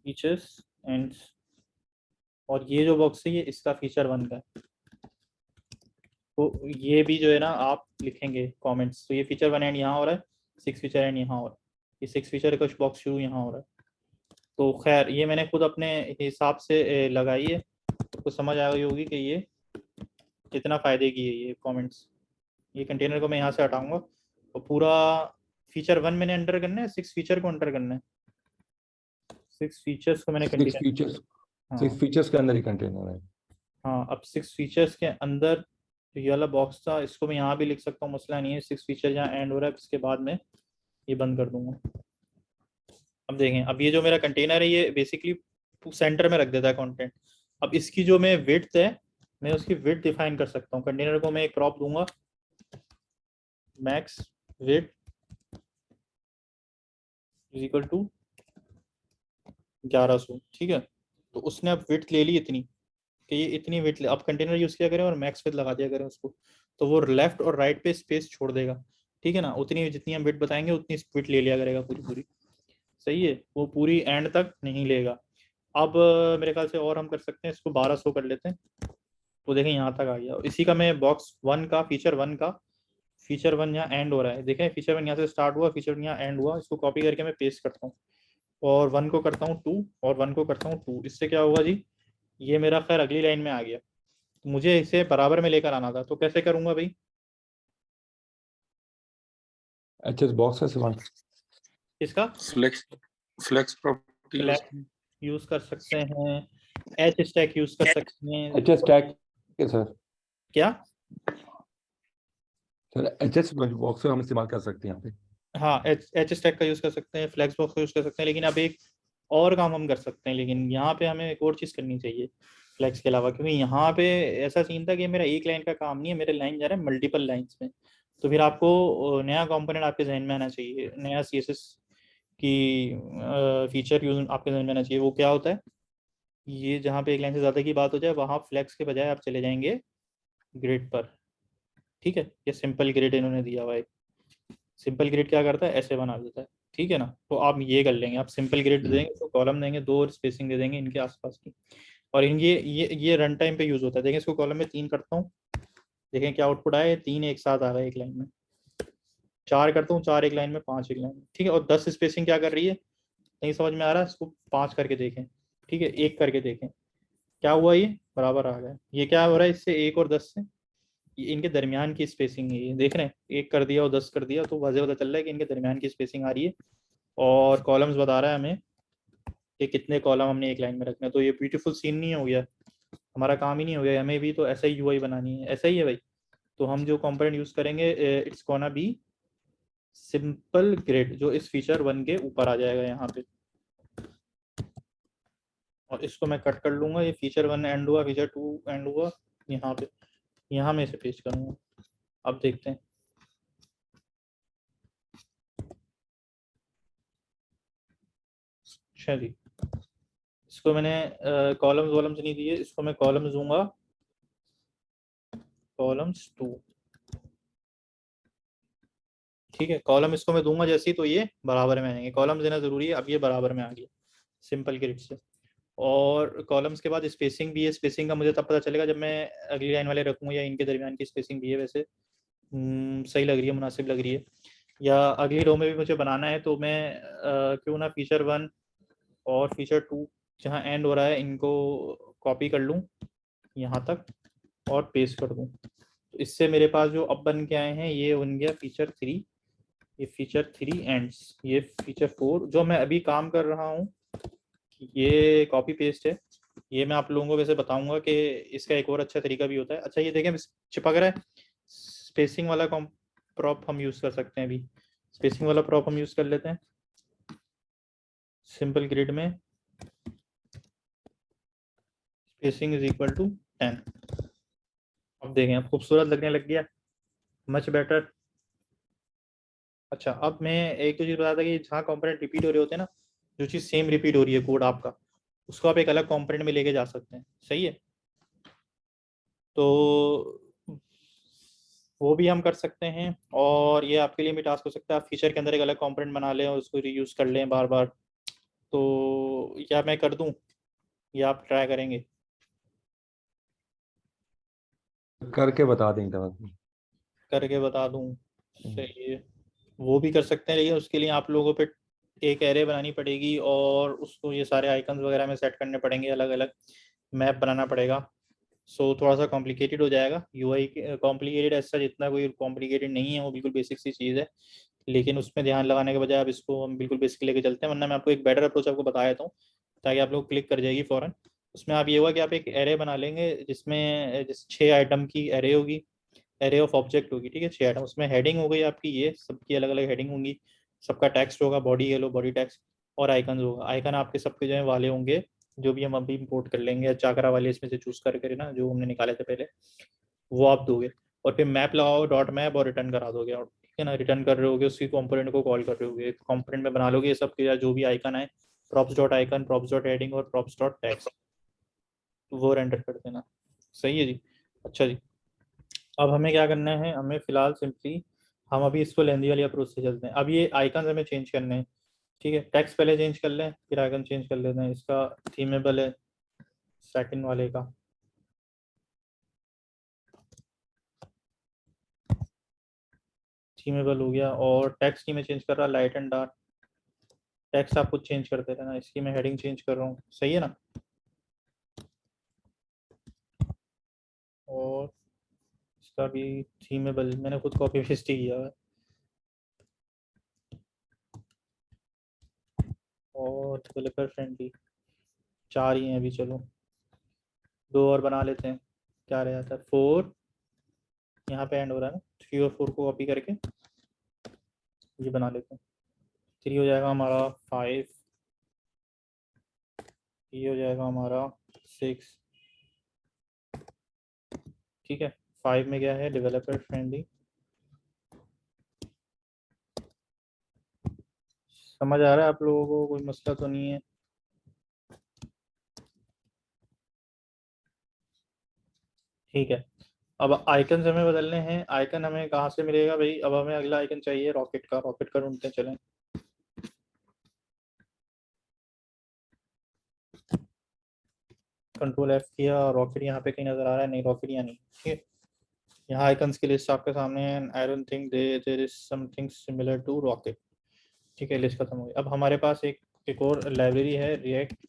Speaker 1: फीचर्स एंड, और ये जो बॉक्स है ये इसका फीचर 1 का है। तो ये भी जो है ना आप लिखेंगे कमेंट्स। तो ये फीचर 1 एंड यहाँ हो रहा है, 6 फीचर एंड यहाँ हो रहा है, ये 6 फीचर का बॉक्स शुरू यहाँ हो रहा है। तो खैर ये मैंने खुद अपने हिसाब से लगाई है, तो कुछ समझ आ गई होगी कि ये कितना फ़ायदे की है ये कमेंट्स। ये कंटेनर को मैं यहाँ से हटाऊंगा, और पूरा फीचर 1 मैंने अंडर करना है, 6 फीचर को अंडर करना है। 6 फीचर्स को मैंने
Speaker 3: Six
Speaker 1: कंटेनर,
Speaker 3: features.
Speaker 1: हाँ
Speaker 3: 6 features के अंदर ही कंटेनर है.
Speaker 1: हाँ। अब 6 फीचर्स के अंदर जो ये वाला बॉक्स था, इसको मैं यहाँ भी लिख सकता हूँ, मसला नहीं है। 6 फीचर जहाँ एंड हो रहा है, इसके बाद में ये बंद कर दूंगा। अब देखें, अब ये जो मेरा कंटेनर है ये बेसिकली सेंटर में रख देता है कंटेंट। अब इसकी जो मैं विड्थ है, मैं उसकी विड्थ डिफाइन कर सकता हूँ। कंटेनर को मैं एक प्रॉप दूंगा, max width is equal to 1100। ठीक है, तो उसने अब विड्थ ले ली इतनी कि ये इतनी विड्थ ले। अब कंटेनर यूज़ किया करें और मैक्स विड्थ लगा दिया करें उसको, तो वो लेफ्ट और राइट पे स्पेस छोड़ देगा। ठीक है ना, उतनी जितनी हम विड्थ बताएंगे उतनी विड्थ ले लिया करेगा पूरी पूरी। सही है, वो पूरी एंड तक नहीं लेगा। अब मेरे ख्याल से और हम कर सकते हैं, इसको 1200 कर लेते हैं। तो देखें यहाँ तक आ गया। इसी का मैं बॉक्स वन का फीचर वन यहाँ एंड हो रहा है, देखें फीचर वन यहाँ से स्टार्ट हुआ, फीचर वन यहाँ एंड हुआ। इसको कॉपी करके मैं पेस्ट करता हूँ और वन को करता हूँ 2 और वन को करता हूँ 2। इससे क्या होगा जी, ये मेरा खैर अगली लाइन में आ गया। तो मुझे इसे बराबर में लेकर आना था, तो कैसे करूंगा भाई?
Speaker 3: HS बॉक्स है सिवान।
Speaker 1: इसका
Speaker 2: flex flex property use
Speaker 1: flex use कर सकते हैं, एच स्टैक यूज कर सकते हैं।
Speaker 3: HS टैग है सर।
Speaker 1: क्या?
Speaker 3: सर HS बॉक्स हम इस्तेमाल कर सकते हैं यहाँ पे।
Speaker 1: हाँ, एच स्टैक का यूज कर सकते हैं, फ्लैक्स बॉक्स का यूज कर सकते हैं, लेकिन अब एक और काम हम कर सकते हैं, लेकिन यहाँ पे हमें एक और चीज करनी चाहिए फ्लैक्स के अलावा, क्योंकि यहाँ पे ऐसा सीन था कि मेरा एक लाइन का काम नहीं है, मेरे लाइन जा रहा है मल्टीपल लाइंस में। तो फिर आपको नया कंपोनेंट आपके जहन में आना चाहिए, नया CSS की फीचर यूज आपके जहन में आना चाहिए। वो क्या होता है, ये जहाँ पे एक लाइन से ज़्यादा की बात हो जाए वहाँ फ्लैक्स के बजाय आप चले जाएंगे ग्रिड पर। ठीक है, ये सिंपल ग्रिड इन्होंने दिया हुआ है। सिंपल ग्रिड क्या करता है, ऐसे बना देता है। ठीक है ना, तो आप ये कर लेंगे, आप सिंपल ग्रिड देंगे तो कॉलम देंगे 2 और स्पेसिंग दे देंगे इनके आसपास की। और इन ये रन टाइम पे यूज होता है। देखें इसको कॉलम में 3 करता हूँ, देखें क्या आउटपुट आया, 3 एक साथ आ रहा है एक लाइन में। 4 करता हूँ, 4 एक लाइन में, 5 एक लाइन में। ठीक है, और 10 स्पेसिंग क्या कर रही है, नहीं समझ में आ रहा है, इसको 5 करके देखें। ठीक है, 1 करके देखें क्या हुआ, ये बराबर आ गया। ये क्या हो रहा है, इससे 1 और 10 से ये इनके दरमियान की स्पेसिंग है, ये देख रहे हैं, 1 कर दिया और 10 कर दिया, तो वाज़ेह पता चल रहा है कि इनके दरमियान की स्पेसिंग आ रही है। और कॉलम्स बता रहा है हमें कि कितने कॉलम हमने एक लाइन में रखना है। तो ये ब्यूटीफुल सीन नहीं हो गया, हमारा काम ही नहीं हो गया, हमें भी तो ऐसा ही यूआई बनानी है। ऐसा ही है भाई। तो हम जो कंपोनेंट यूज करेंगे, it's gonna be simple grid, जो इस फीचर वन के ऊपर आ जाएगा यहाँ पे। और इसको मैं कट कर लूंगा, ये फीचर वन एंड हुआ, फीचर टू एंड हुआ यहाँ पे, यहाँ मैं इसे पेस्ट करूंगा। अब देखते हैं। अच्छा जी, इसको मैंने कॉलम्स वॉलम्स नहीं दिए, इसको मैं कॉलम्स दूंगा, कॉलम्स 2। ठीक है, कॉलम इसको मैं दूंगा जैसे ही, तो ये बराबर में आएंगे। कॉलम देना जरूरी है, अब ये बराबर में आ गया सिंपल ग्रिड से। और कॉलम्स के बाद स्पेसिंग भी है, स्पेसिंग का मुझे तब पता चलेगा जब मैं अगली लाइन वाले रखूँगा, या इनके दरमियान की स्पेसिंग भी है वैसे। सही लग रही है, मुनासिब लग रही है। या अगली रो में भी मुझे बनाना है, तो मैं क्यों ना फीचर वन और फीचर टू जहाँ एंड हो रहा है इनको कॉपी कर लूँ यहाँ तक और पेस्ट कर दूँ। तो इससे मेरे पास जो अब बन के आए हैं, ये बन गया फीचर 3, ये फीचर 3 एंड्स, ये फीचर 4 जो मैं अभी काम कर रहा हूँ, ये कॉपी पेस्ट है। ये मैं आप लोगों को वैसे बताऊंगा कि इसका एक और अच्छा तरीका भी होता है। अच्छा, ये देखें चिपक रहा है, स्पेसिंग वाला प्रॉप हम यूज कर सकते हैं। अभी स्पेसिंग वाला प्रॉप हम यूज कर लेते हैं सिंपल ग्रिड में, स्पेसिंग इज इक्वल टू 10। अब देखें, अब खूबसूरत लगने लग गया, मच बेटर। अच्छा, अब मैं एक तो चीज़ बता था कि जहाँ कंपोनेंट रिपीट हो रहे होते हैं ना, जो चीज़ सेम रिपीट हो रही है कोड आपका, उसको आप एक अलग कंपोनेंट में लेके जा सकते हैं। सही है, तो वो भी हम कर सकते हैं। और ये आपके लिए भी टास्क हो सकता है, आप फीचर के अंदर एक अलग कंपोनेंट बना लें और उसको रीयूज कर लें बार बार। तो या मैं कर दूं, या आप ट्राई करेंगे?
Speaker 3: करके बता देंगे तब।
Speaker 1: करके बता दूं, सही है। वो भी कर सकते हैं, लेकिन उसके लिए आप लोगों पे एक एरे बनानी पड़ेगी और उसको ये सारे आइकन्स वगैरह में सेट करने पड़ेंगे, अलग अलग मैप बनाना पड़ेगा। सो थोड़ा सा कॉम्प्लिकेटेड हो जाएगा। यूआई कॉम्प्लिकेटेड ऐसा जितना कोई कॉम्प्लिकेटेड नहीं है, वो बिल्कुल बेसिक सी चीज़ है। लेकिन उसमें ध्यान लगाने के बजाय आप इसको हम बिल्कुल बेसिक लेके चलते हैं, वरना मैं आपको एक बेटर अप्रोच आपको बता देता हूँ ताकि आप लोग क्लिक कर जाएगी फ़ौरन। उसमें आप ये हुआ कि आप एक एरे बना लेंगे जिसमें 6 आइटम की एरे होगी, एरे ऑफ ऑब्जेक्ट होगी। ठीक है, 6 आइटम, उसमें हेडिंग हो गई आपकी, ये सबकी अलग अलग हेडिंग होंगी, सबका टेक्स्ट होगा, बॉडी येलो बॉडी टेक्स्ट, और आइकन होगा। आइकन आपके सबके जो है वाले होंगे, जो भी हम अभी इंपोर्ट कर लेंगे, चाकरा वाले इसमें से चूज करके ना, जो हमने निकाले थे पहले, वो आप दोगे। और फिर मैप लगाओ, डॉट मैप, और रिटर्न करा दोगे। और ठीक है ना, रिटर्न कर रहे होगे, उसी कंपोनेंट को कॉल कर रहे होगे, कंपोनेंट में बना लोगे ये सब के जो भी आइकन है, props dot icon, props dot heading और प्रॉप्स डॉट टेक्स्ट, वो रेंडर कर देना। सही है जी। अच्छा जी, अब हमें क्या करना है, हमें फिलहाल सिंपली हम अभी इसको लेंदी वाली अप्रोच से चलते हैं। अब ये आइकन हमें चेंज करने हैं, ठीक है, टेक्स्ट पहले चेंज कर लें फिर आइकन चेंज कर लेते हैं। इसका थीमेबल है सेकंड वाले का। थीमेबल हो गया। और टेक्स्ट की मैं चेंज कर रहा लाइट एंड डार्क। टेक्स्ट आप खुद चेंज करते रहना। इसकी मैं हेडिंग चेंज कर रहा हूँ, सही है ना। और इसका भी थीमेबल मैंने खुद कॉपी पेस्ट ही किया है। और डेवलपर फ्रेंडली 4 ही हैं अभी, चलो 2 और बना लेते हैं। क्या रह जाता है 4, यहाँ पे एंड हो रहा है ना, 3 और 4 को कॉपी करके ये बना लेते हैं। 3 हो जाएगा हमारा 5, ये हो जाएगा हमारा 6। ठीक है, 5 में क्या है डेवलपर फ्रेंडली। समझ आ रहा है आप लोगों को, कोई मसला तो नहीं है। ठीक है, अब आइकन हमें बदलने हैं। आइकन हमें कहाँ से मिलेगा भाई, अब हमें अगला आइकन चाहिए रॉकेट का। रॉकेट का ढूंढते हैं, चलें। कंट्रोल F किया, रॉकेट यहाँ पे कहीं नजर आ रहा है, नहीं रॉकेट यहाँ नहीं। ठीक है, यहाँ आइकन्स की लिस्ट आपके सामने है। I don't think there is something similar to rocket. ठीक है, लिस्ट खत्म हो गई। अब हमारे पास एक और लाइब्रेरी है रिएक्ट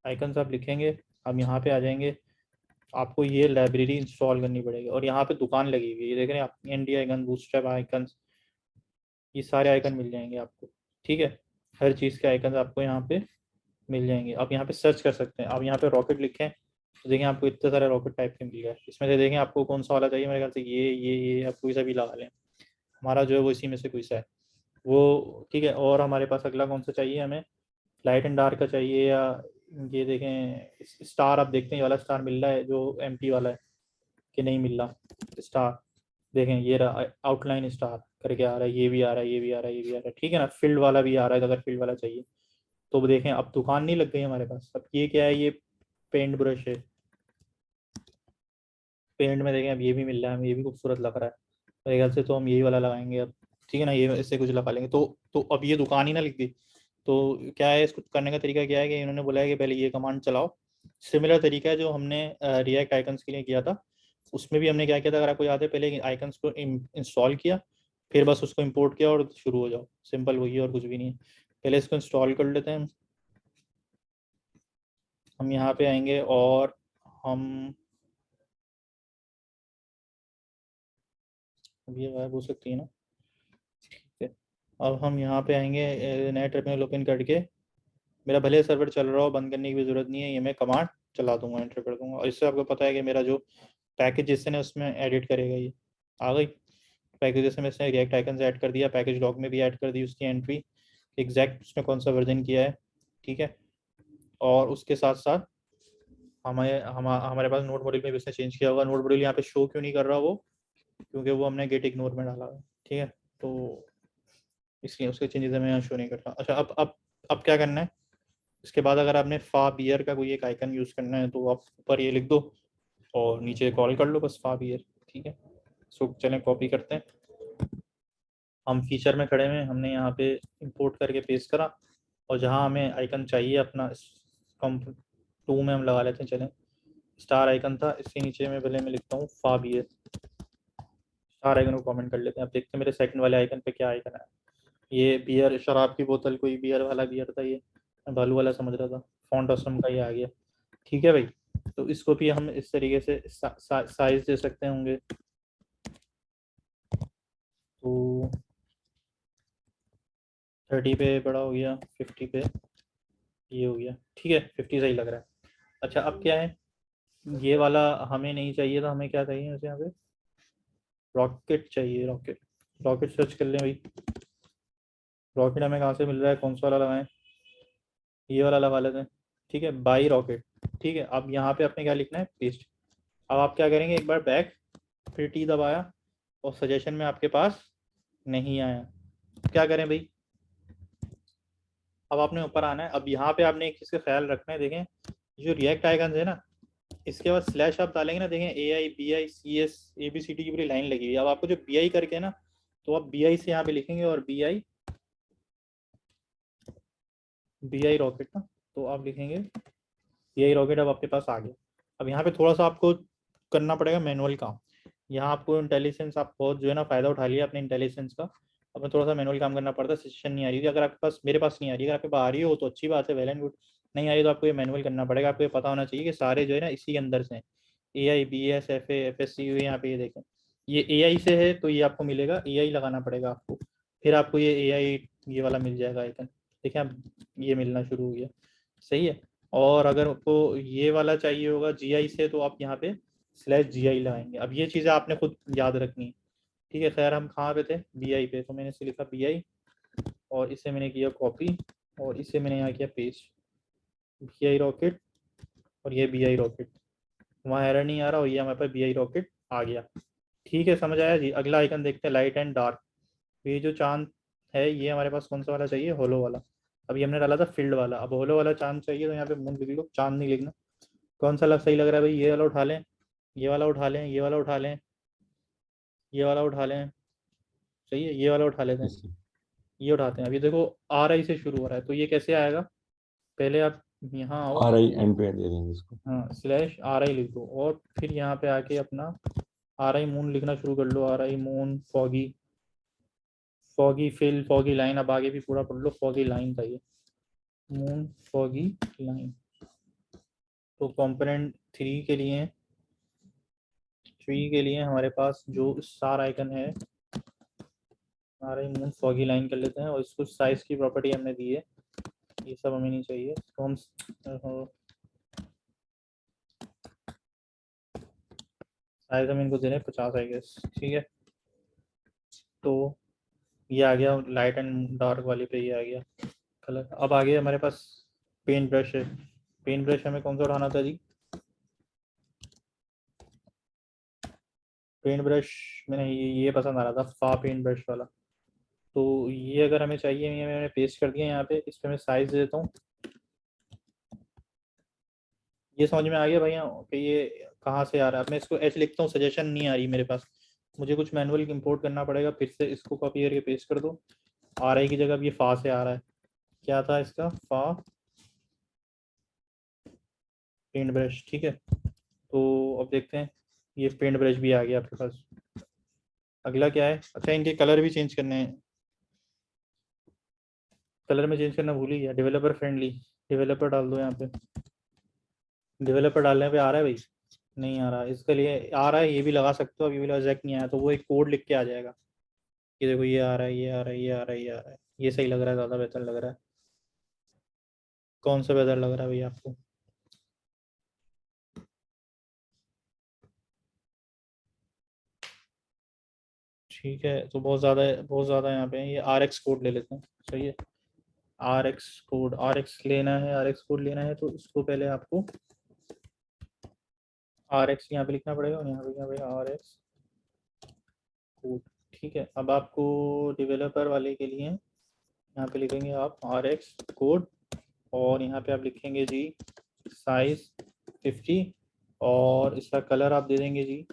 Speaker 1: आइकन्स। आप लिखेंगे, अब यहाँ पे आ जाएंगे, आपको ये लाइब्रेरी इंस्टॉल करनी पड़ेगी। और यहाँ पे दुकान लगी हुई है, ये देख रहे हैं आप, एनडी आइकन, बूटस्ट्रैप आइकन्स, ये सारे आइकन मिल जाएंगे आपको। ठीक है, हर चीज़ के आइकन आपको यहाँ पे मिल जाएंगे। आप यहाँ पे सर्च कर सकते हैं। आप यहाँ पे रॉकेट लिखें तो देखें आपको इतने सारे रॉकेट टाइप के मिल गए। इसमें से देखें आपको कौन सा वाला चाहिए। मेरे ख्याल से ये आप कोई सा भी लगा लें, हमारा जो है वो इसी में से कोई सा है वो। ठीक है, और हमारे पास अगला कौन सा चाहिए हमें, लाइट एंड डार्क का चाहिए या ये देखें स्टार। आप देखते हैं ये वाला स्टार मिल रहा है जो एमटी वाला है कि नहीं मिल रहा स्टार। देखें ये रहा आउटलाइन स्टार करके आ रहा है, ये भी आ रहा है, ये भी आ रहा है, ये भी आ रहा है। ठीक है ना, फील्ड वाला भी आ रहा है अगर फील्ड वाला चाहिए तो। देखें अब दुकान नहीं लग गई हमारे पास। अब ये क्या है, ये पेंट ब्रश है। पेंट में देखें अब ये भी मिल रहा है हमें, ये भी खूबसूरत लग रहा है मेरे ख्याल से। तो हम यही वाला लगाएंगे अब। ठीक है ना, ये इससे कुछ लगा लेंगे तो अब ये दुकान ही ना लिख गई। तो क्या है, इसको करने का तरीका क्या है कि इन्होंने बोला है कि पहले ये कमांड चलाओ। सिमिलर तरीका है जो हमने रिएक्ट आइकन्स के लिए किया था। उसमें भी हमने क्या किया था, अगर आपको याद है, पहले आइकन्स को इंस्टॉल किया, फिर बस उसको इंपोर्ट किया और शुरू हो जाओ। सिंपल वही है और कुछ भी नहीं है। पहले इसको इंस्टॉल कर लेते हैं। हम यहाँ पे आएंगे और हम अब ये गायब हो सकती है ना। ठीक है, अब हम यहाँ पे आएंगे नए टर्मिनल ओपन करके। मेरा भले सर्वर चल रहा हो, बंद करने की भी जरूरत नहीं है, ये मैं कमांड चला दूंगा, एंटर कर दूंगा। और इससे आपको पता है कि मेरा जो पैकेज जिससे ने उसमें एडिट करेगा ये आ गई। पैकेज में इसने रिएक्ट आइकन ऐड कर दिया, पैकेज लॉग में भी ऐड कर दी उसकी एंट्री, एग्जैक्ट उसने कौन सा वर्जन किया है। ठीक है, और उसके साथ साथ हमारे पास नोड मॉड्यूल में भी उसने चेंज किया होगा। नोड मॉड्यूल यहाँ पे शो क्यों नहीं कर रहा वो, क्योंकि वो हमने गेट इग्नोर में डाला है। ठीक है, तो इसलिए उसके चेंजेस हमें यहाँ शो नहीं करता। अच्छा, अब क्या करना है, इसके बाद अगर आपने फा बियर का कोई एक आइकन यूज़ करना है तो आप ऊपर ये लिख दो और नीचे कॉल कर लो बस फा बियर। ठीक है, सो चलें कॉपी करते हैं। हम फीचर में खड़े हुए, हमने यहाँ पे इंपोर्ट करके पेस्ट करा। और जहाँ हमें आइकन चाहिए अपना कॉम्प 2 में हम लगा लेते हैं। चलें, स्टार आइकन था, इसके नीचे में पहले मैं लिखता हूँ फा बियर। स्टार आइकन को कमेंट कर लेते हैं। अब देखते हैं मेरे सेकंड वाले आइकन पे क्या आइकन है। ये बियर, शराब की बोतल, कोई बियर वाला बियर था, ये मैं भालू वाला समझ रहा था। फॉन्ट ऑसम का ये आ गया। ठीक है भाई, तो इसको भी हम इस तरीके से साइज दे सकते होंगे। तो 30 पे बड़ा हो गया, 50 पे ये हो गया। ठीक है, 50 सही लग रहा है। अच्छा, अब क्या है, ये वाला हमें नहीं चाहिए था। हमें क्या चाहिए वैसे यहाँ पे, रॉकेट चाहिए। रॉकेट, रॉकेट सर्च कर लें भाई। रॉकेट हमें कहाँ से मिल रहा है, कौन सा वाला लगाएं, ये वाला लगा लेते हैं। ठीक है, बाई रॉकेट। ठीक है, अब यहाँ पे आपने क्या लिखना है, पेस्ट। अब आप क्या करेंगे, एक बार बैक, फिर टी दबाया और सजेशन में आपके पास नहीं आया। क्या करें भाई, अब आपने ऊपर आना है। अब यहाँ पे आपने एक चीज़ का ख्याल रखना है, देखें जो रिएक्ट आइकन है ना, इसके बाद स्लैश आप डालेंगे ना, देखें AIBICS ABCD की पूरी लाइन लगी हुई है। अब आपको जो BI करके ना, तो आप BI से यहाँ पे लिखेंगे और BI BI रॉकेट ना, तो आप लिखेंगे BI रॉकेट। अब आपके पास आ गया। अब यहाँ पे थोड़ा सा आपको करना पड़ेगा मैनुअल काम। यहाँ आपको इंटेलिजेंस, आप बहुत जो है ना फ़ायदा उठा लिया अपने इंटेलिजेंस का। अब मैं थोड़ा सा मैनुअल काम करना पड़ता है, सिचुएशन नहीं आ रही थी। अगर आपके पास, मेरे पास नहीं आ रही, अगर आपके पास आ रही हो तो अच्छी बात है, वेल एंड गुड। नहीं आ रही तो आपको ये मैनुअल करना पड़ेगा। आपको ये पता होना चाहिए कि सारे जो है ना इसी के अंदर से हैं। AI BS FA FSC यहाँ पे ये देखें, ये AI से है तो ये आपको मिलेगा, AI लगाना पड़ेगा आपको। फिर आपको ये AI ये वाला मिल जाएगा आइकन। देखें आप, ये मिलना शुरू हो गया। सही है। और अगर आपको ये वाला चाहिए होगा GI से, तो आप यहाँ पे /GI लगाएंगे। अब ये चीज़ें आपने खुद याद रखनी है। ठीक है। खैर हम कहाँ पे थे, BI पे, तो मैंने इसे लिखा BI, और इसे मैंने किया कॉपी, और इसे मैंने यहाँ किया पेस्ट। BI रॉकेट, और ये BI रॉकेट, वहाँ एरर नहीं आ रहा, और ये हमारे पास BI रॉकेट आ गया। ठीक है, समझ आया जी। अगला आइकन देखते हैं, लाइट एंड डार्क। ये जो चांद है, ये हमारे पास कौन सा वाला चाहिए, होलो वाला। अभी हमने डाला था फील्ड वाला, अब होलो वाला चांद चाहिए, तो यहाँ पे मून लिख लो, चांद नहीं लिखना। कौन सा सही लग रहा है भाई, ये वाला उठा लें, ये वाला उठा लें, ये वाला उठा लें, ये वाला उठा लें। सही है, ये वाला उठा लेते हैं। ये उठाते हैं। अभी देखो RI से शुरू हो रहा है, तो ये कैसे आएगा, पहले आप यहाँ आओ,
Speaker 3: RI एंड पे दे देंगे इसको।
Speaker 1: हाँ /RI लिख दो, और फिर यहाँ पे आके अपना RI मून लिखना शुरू कर लो। RI moon foggy, foggy fill, foggy line. अब आगे भी पूरा पढ़ लो, फॉगी लाइन था ये, मून फॉगी लाइन। तो कंपोनेंट 3 के लिए, हमारे पास जो स्टार आइकन है, RI मून फॉगी लाइन कर लेते हैं, और इसको साइज की प्रॉपर्टी हमने दी है, ये सब हमें नहीं चाहिए। तो हम साइज हम इनको दे रहे हैं 50 आई गेस। ठीक है, तो ये आ गया लाइट एंड डार्क वाले पे, ये आ गया कलर। अब आगे हमारे पास पेंट ब्रश है। पेंट ब्रश हमें कौन सा उठाना था जी, पेंट ब्रश मैंने ये पसंद आ रहा था, फा पेंट ब्रश वाला। तो ये अगर हमें चाहिए, ये मैंने पेस्ट कर दिया यहाँ पे। इस पर मैं साइज देता हूँ। ये समझ में आ गया भैया कि ये कहाँ से आ रहा है। अब मैं इसको H लिखता हूँ, सजेशन नहीं आ रही मेरे पास, मुझे कुछ मैनुअल इंपोर्ट करना पड़ेगा। फिर से इसको कॉपी करके पेस्ट कर दो। RI की जगह अब ये फा से आ रहा है। क्या था इसका, फा पेंट ब्रश। ठीक है, तो अब देखते हैं, ये पेंट ब्रश भी आ गया आपके पास। अगला क्या है, अच्छा इनके कलर भी चेंज करने हैं। कलर में चेंज करना भूल ही गया, डेवलपर फ्रेंडली, डेवलपर डाल दो यहाँ पे। डेवलपर डालने पे आ रहा है भाई, नहीं आ रहा। इसके लिए आ रहा है, ये भी लगा सकते हो। अभी भी एग्जैक्ट नहीं आया, तो वो एक कोड लिख के आ जाएगा। ये देखो, ये आ रहा है, ये आ रहा है, ये आ रहा है, ये आ रहा है। ये सही लग रहा है, ज़्यादा बेहतर लग रहा है। कौन सा बेहतर लग रहा है भैया आपको, ठीक है। तो बहुत ज़्यादा है, बहुत ज़्यादा यहाँ पे है। ये RX कोड ले लेते हैं, सही है। RX कोड, RX लेना है, RX कोड लेना है, तो इसको पहले आपको RX यहाँ पे लिखना पड़ेगा, और यहाँ पे लिखना पड़ेगा RX कोड। ठीक है, अब आपको डेवलपर वाले के लिए यहाँ पे लिखेंगे आप RX कोड, और यहाँ पे आप लिखेंगे जी साइज 50, और इसका कलर आप दे देंगे जी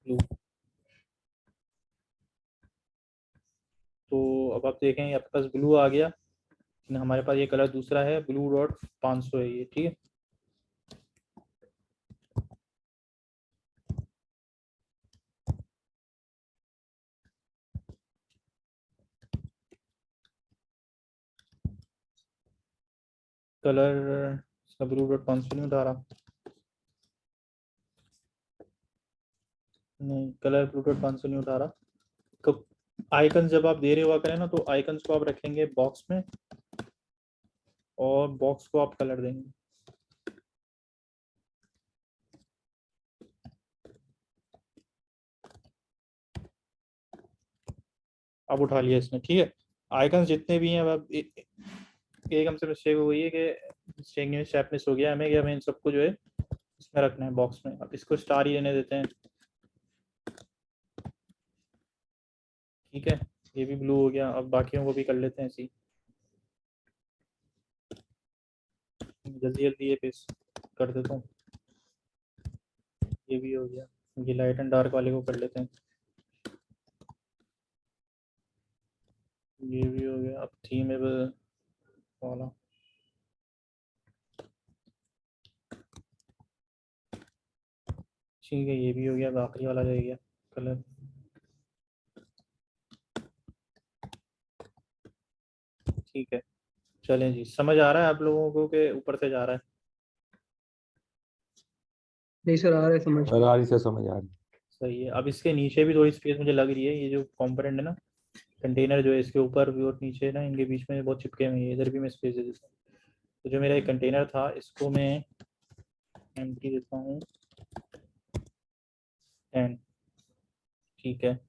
Speaker 1: ब्लू। तो अब आप देखें आपके पास ब्लू आ गया। हमारे पास ये कलर दूसरा है, ब्लू डॉट 500 है ये। ठीक है, कलर इसका ब्लू डॉट 500 नहीं उठा रहा, नहीं कलर ब्लू डॉट 500 नहीं उठा रहा। तो आइकन जब आप दे रहे हुआ करें ना, तो आइकन्स को आप रखेंगे बॉक्स में, और बॉक्स को आप कलर देंगे। अब उठा लिया इसने। ठीक है, आइकन्स जितने भी हैं, अब एक हमसे मिस्टेक हो गई है कि स्टेप मिस हो गया हमें, कि हमें इन सबको जो है इसमें रखना है, बॉक्स में। अब इसको स्टार ही रहने देते हैं। ठीक है, ये भी ब्लू हो गया। अब बाकियों को भी कर लेते हैं ऐसे, जल्दी जल्दी ये पेस्ट कर देता हूँ। ये भी हो गया, ये लाइट एंड डार्क वाले को कर लेते हैं। ये भी हो गया। अब थीम वाला ठीक है, ये भी हो गया। अब आखिरी वाला रह गया कलर। ठीक है, चलें जी। समझ आ रहा है आप लोगों को कि ऊपर से जा रहा है?
Speaker 4: नहीं सर, आ रहा है समझ।
Speaker 3: फरारी से समझ आ रही।
Speaker 1: सही है। अब इसके नीचे भी थोड़ी स्पेस मुझे लग रही है। ये जो कंपोनेंट है ना, कंटेनर जो है, इसके ऊपर भी और नीचे ना, इनके बीच में बहुत चिपके हुए हैं। इधर भी मैं स्पेस दे देता हूँ। तो जो मेरा एक कंटेनर था, इसको मैं एम्प्टी देता हूँ 10। ठीक है,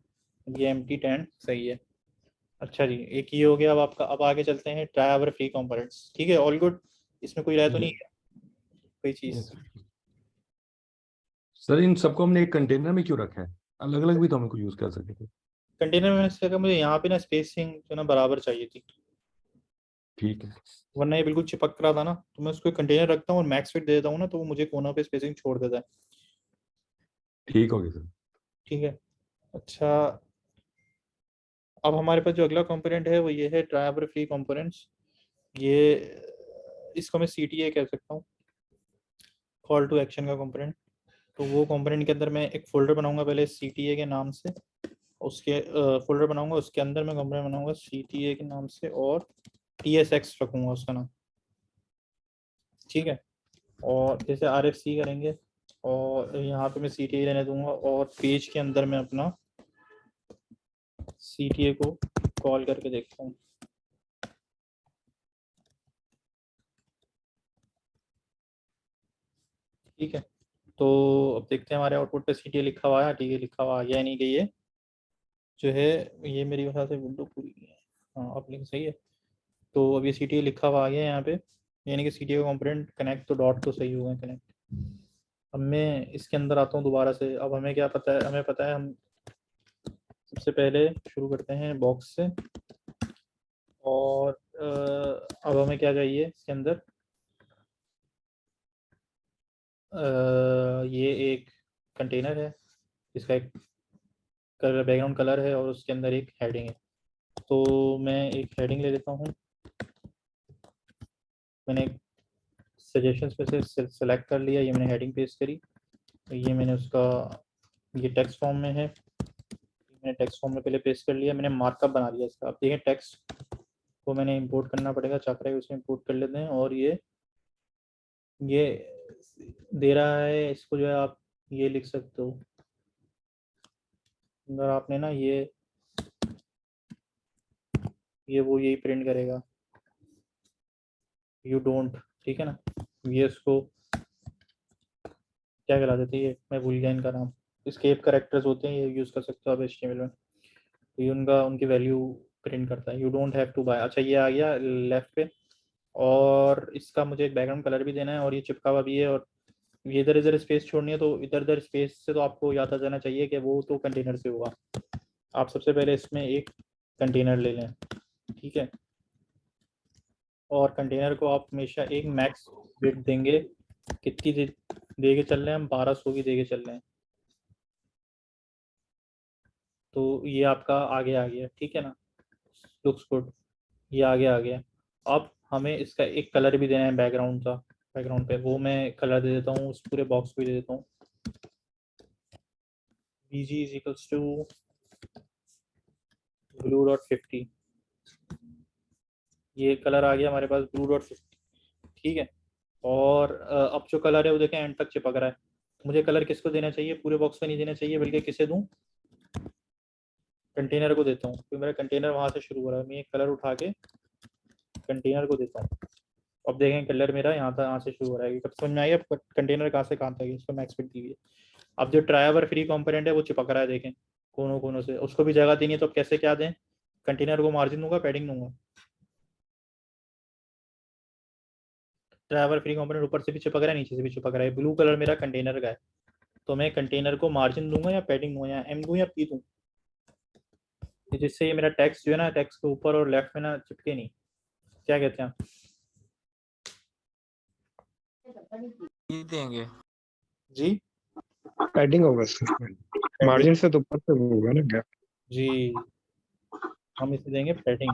Speaker 1: ये एम्प्टी 10 सही है। अच्छा जी, एक ये हो गया। अब आपका, अब आगे चलते हैं ट्राई आवर फ्री कंपोनेंट्स। ठीक है, ऑल गुड। इसमें कोई राय तो नहीं है कोई चीज़?
Speaker 3: सर इन सबको हमने एक कंटेनर में क्यों रखा है? अलग अलग भी तो हम इनको यूज कर सकते थे।
Speaker 1: कंटेनर में मैंने इसलिए कहा, मुझे यहाँ पे ना स्पेसिंग जो ना बराबर चाहिए थी,
Speaker 3: ठीक है।
Speaker 1: वरना ये बिल्कुल चिपक रहा था ना। तो मैं उसको कंटेनर रखता हूँ और मैक्स फिट दे देता हूँ ना, तो वो मुझे कोना पे स्पेसिंग छोड़ देता है।
Speaker 3: ठीक हो गया सर।
Speaker 1: ठीक है। अच्छा, अब हमारे पास जो अगला कंपोनेंट है वो ये है ड्राइवर फ्री कंपोनेंट्स। ये इसको मैं CTA कह सकता हूँ, कॉल टू एक्शन का कंपोनेंट। तो वो कंपोनेंट के अंदर मैं एक फोल्डर बनाऊंगा पहले CTA के नाम से। उसके फोल्डर बनाऊंगा, उसके अंदर मैं कंपोनेंट बनाऊंगा CTA के नाम से, और TSX रखूंगा उसका नाम। ठीक है, और जैसे RFC करेंगे, और यहाँ पे मैं CTA रहने दूंगा, और पेज के अंदर मैं अपना CTA को कॉल करके देखता हूँ। ठीक है, तो अब देखते हैं हमारे आउटपुट पे CTA लिखा हुआ है। ठीक है, लिखा हुआ आ गया नहीं कि ये जो है, ये मेरी वजह से विंडो पूरी है। हाँ, अब लिख सही है। तो अब ये CTA लिखा हुआ आ गया यहाँ पे, यानी कि CTA का कंपोनेंट कनेक्ट, तो डॉट तो सही हुआ है कनेक्ट। अब मैं इसके अंदर आता हूँ दोबारा से। अब हमें क्या पता है? हमें पता है, हम सबसे पहले शुरू करते हैं बॉक्स से। और अब हमें क्या चाहिए इसके अंदर? ये एक कंटेनर है, इसका एक कलर, बैकग्राउंड कलर है, और उसके अंदर एक हेडिंग है। तो मैं एक हेडिंग ले लेता हूँ। मैंने सजेशंस में से सेलेक्ट कर लिया, ये मैंने हेडिंग पेस्ट करी। ये मैंने उसका, ये टेक्स्ट फॉर्म में है, मैंने टेक्स्ट फॉर्म में पहले पेस्ट कर लिया। मैंने मार्कअप बना लिया इसका। अब देखें, टेक्स्ट को मैंने इंपोर्ट करना पड़ेगा, चाकरा उसे इंपोर्ट कर लेते हैं। और ये दे रहा है, इसको जो है आप ये लिख सकते हो। अगर आपने ना ये वो यही प्रिंट करेगा, यू डोंट। ठीक है ना, ये इसको क्या करा देते हैं, ये मैं भूल गया इनका नाम। एस्केप कैरेक्टर्स होते हैं, ये यूज़ कर सकते हो आप HTML में। तो ये उनकी वैल्यू प्रिंट करता है, you don't have to buy. अच्छा, ये आ गया लेफ्ट पे। और इसका मुझे एक बैकग्राउंड कलर भी देना है, और ये चिपका हुआ भी है, और ये इधर इधर स्पेस छोड़नी है। तो इधर इधर स्पेस से तो आपको याद आ जाना चाहिए कि वो तो कंटेनर से होगा। आप सबसे पहले इसमें एक कंटेनर ले लें। ठीक है, और कंटेनर को आप हमेशा एक मैक्स विड्थ देंगे। कितनी दे के चल रहे हैं हम? 1200 की दे के चल रहे हैं। तो ये आपका आगे आ गया। ठीक है ना, लुक्स गुड, ये आगे आ गया। अब हमें इसका एक कलर भी देना है बैकग्राउंड का। बैकग्राउंड पे वो मैं कलर दे देता हूँ, उस पूरे बॉक्स को दे देता हूँ BG is equals to blue.50। ये कलर आ गया हमारे पास blue.50। ठीक है, और अब जो कलर है वो देखें एंड तक चिपक रहा है। मुझे कलर किसको देना चाहिए? पूरे बॉक्स पे नहीं देना चाहिए, बल्कि किसे दूं? कंटेनर को देता हूँ, क्योंकि मेरा कंटेनर वहां से शुरू हो रहा है। मैं एक कलर उठा के कंटेनर को देता हूँ। अब देखें कलर मेरा यहाँ से शुरू हो रहा है। कब समझ में आई? अब कंटेनर कहाँ से कहाँ तक है, इसको मैक्स फिट दी हुई है। अब जो ड्राइवर फ्री कंपोनेंट है वो चिपक रहा है, देखें कोनों कोनों से। उसको भी जगह देनी है, तो अब कैसे क्या दें? कंटेनर को मार्जिन दूंगा, पैडिंग दूंगा। ड्राइवर फ्री कंपोनेंट ऊपर से भी चिपक रहा है, नीचे से भी चिपक रहा है। ब्लू कलर मेरा कंटेनर का है, तो मैं कंटेनर को मार्जिन दूंगा या पैडिंग दूंगा, या M दूं या P दूं, जिससे ये मेरा टेक्स्ट जो है ना, टेक्स्ट के ऊपर और लेफ्ट में ना चिपके नहीं। क्या कहते हैं आप?
Speaker 2: ये देंगे।
Speaker 1: जी
Speaker 4: पैडिंग होगा सर, मार्जिन से तो ऊपर से वो होगा ना गैप।
Speaker 1: जी, हम इसे देंगे पैडिंग।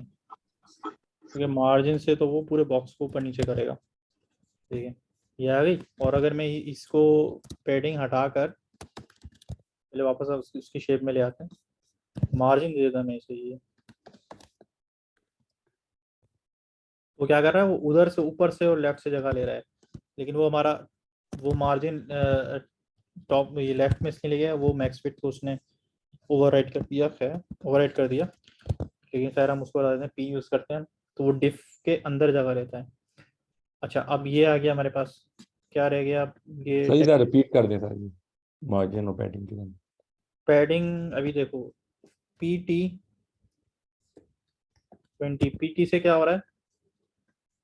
Speaker 1: क्योंकि मार्जिन से तो वो पूरे बॉक्स को ऊपर नीचे करेगा। ठीक है, ये आ गई। और अगर मैं इसको पैडिंग हटाकर पहले वापस उसकी शेप में ले आते हैं, मार्जिन दे देता मैं इसे, ये वो क्या कर रहा है, वो उधर से ऊपर से और लेफ्ट से जगह ले रहा है, लेकिन वो हमारा वो मार्जिन टॉप ये लेफ्ट में इसलिए ले गया, वो मैक्स फिट को उसने ओवरराइड कर दिया। खैर ओवरराइड कर दिया, लेकिन खैर हम उसको बता देते हैं, पी यूज़ करते हैं तो वो डिफ के अंदर जगह लेता है। अच्छा, अब ये आ गया हमारे पास, क्या रह गया अब ये
Speaker 3: सही था, रिपीट कर देता है मार्जिन और पैडिंग के लिए।
Speaker 1: पैडिंग। अभी देखो PT 20, PT से क्या हो रहा है,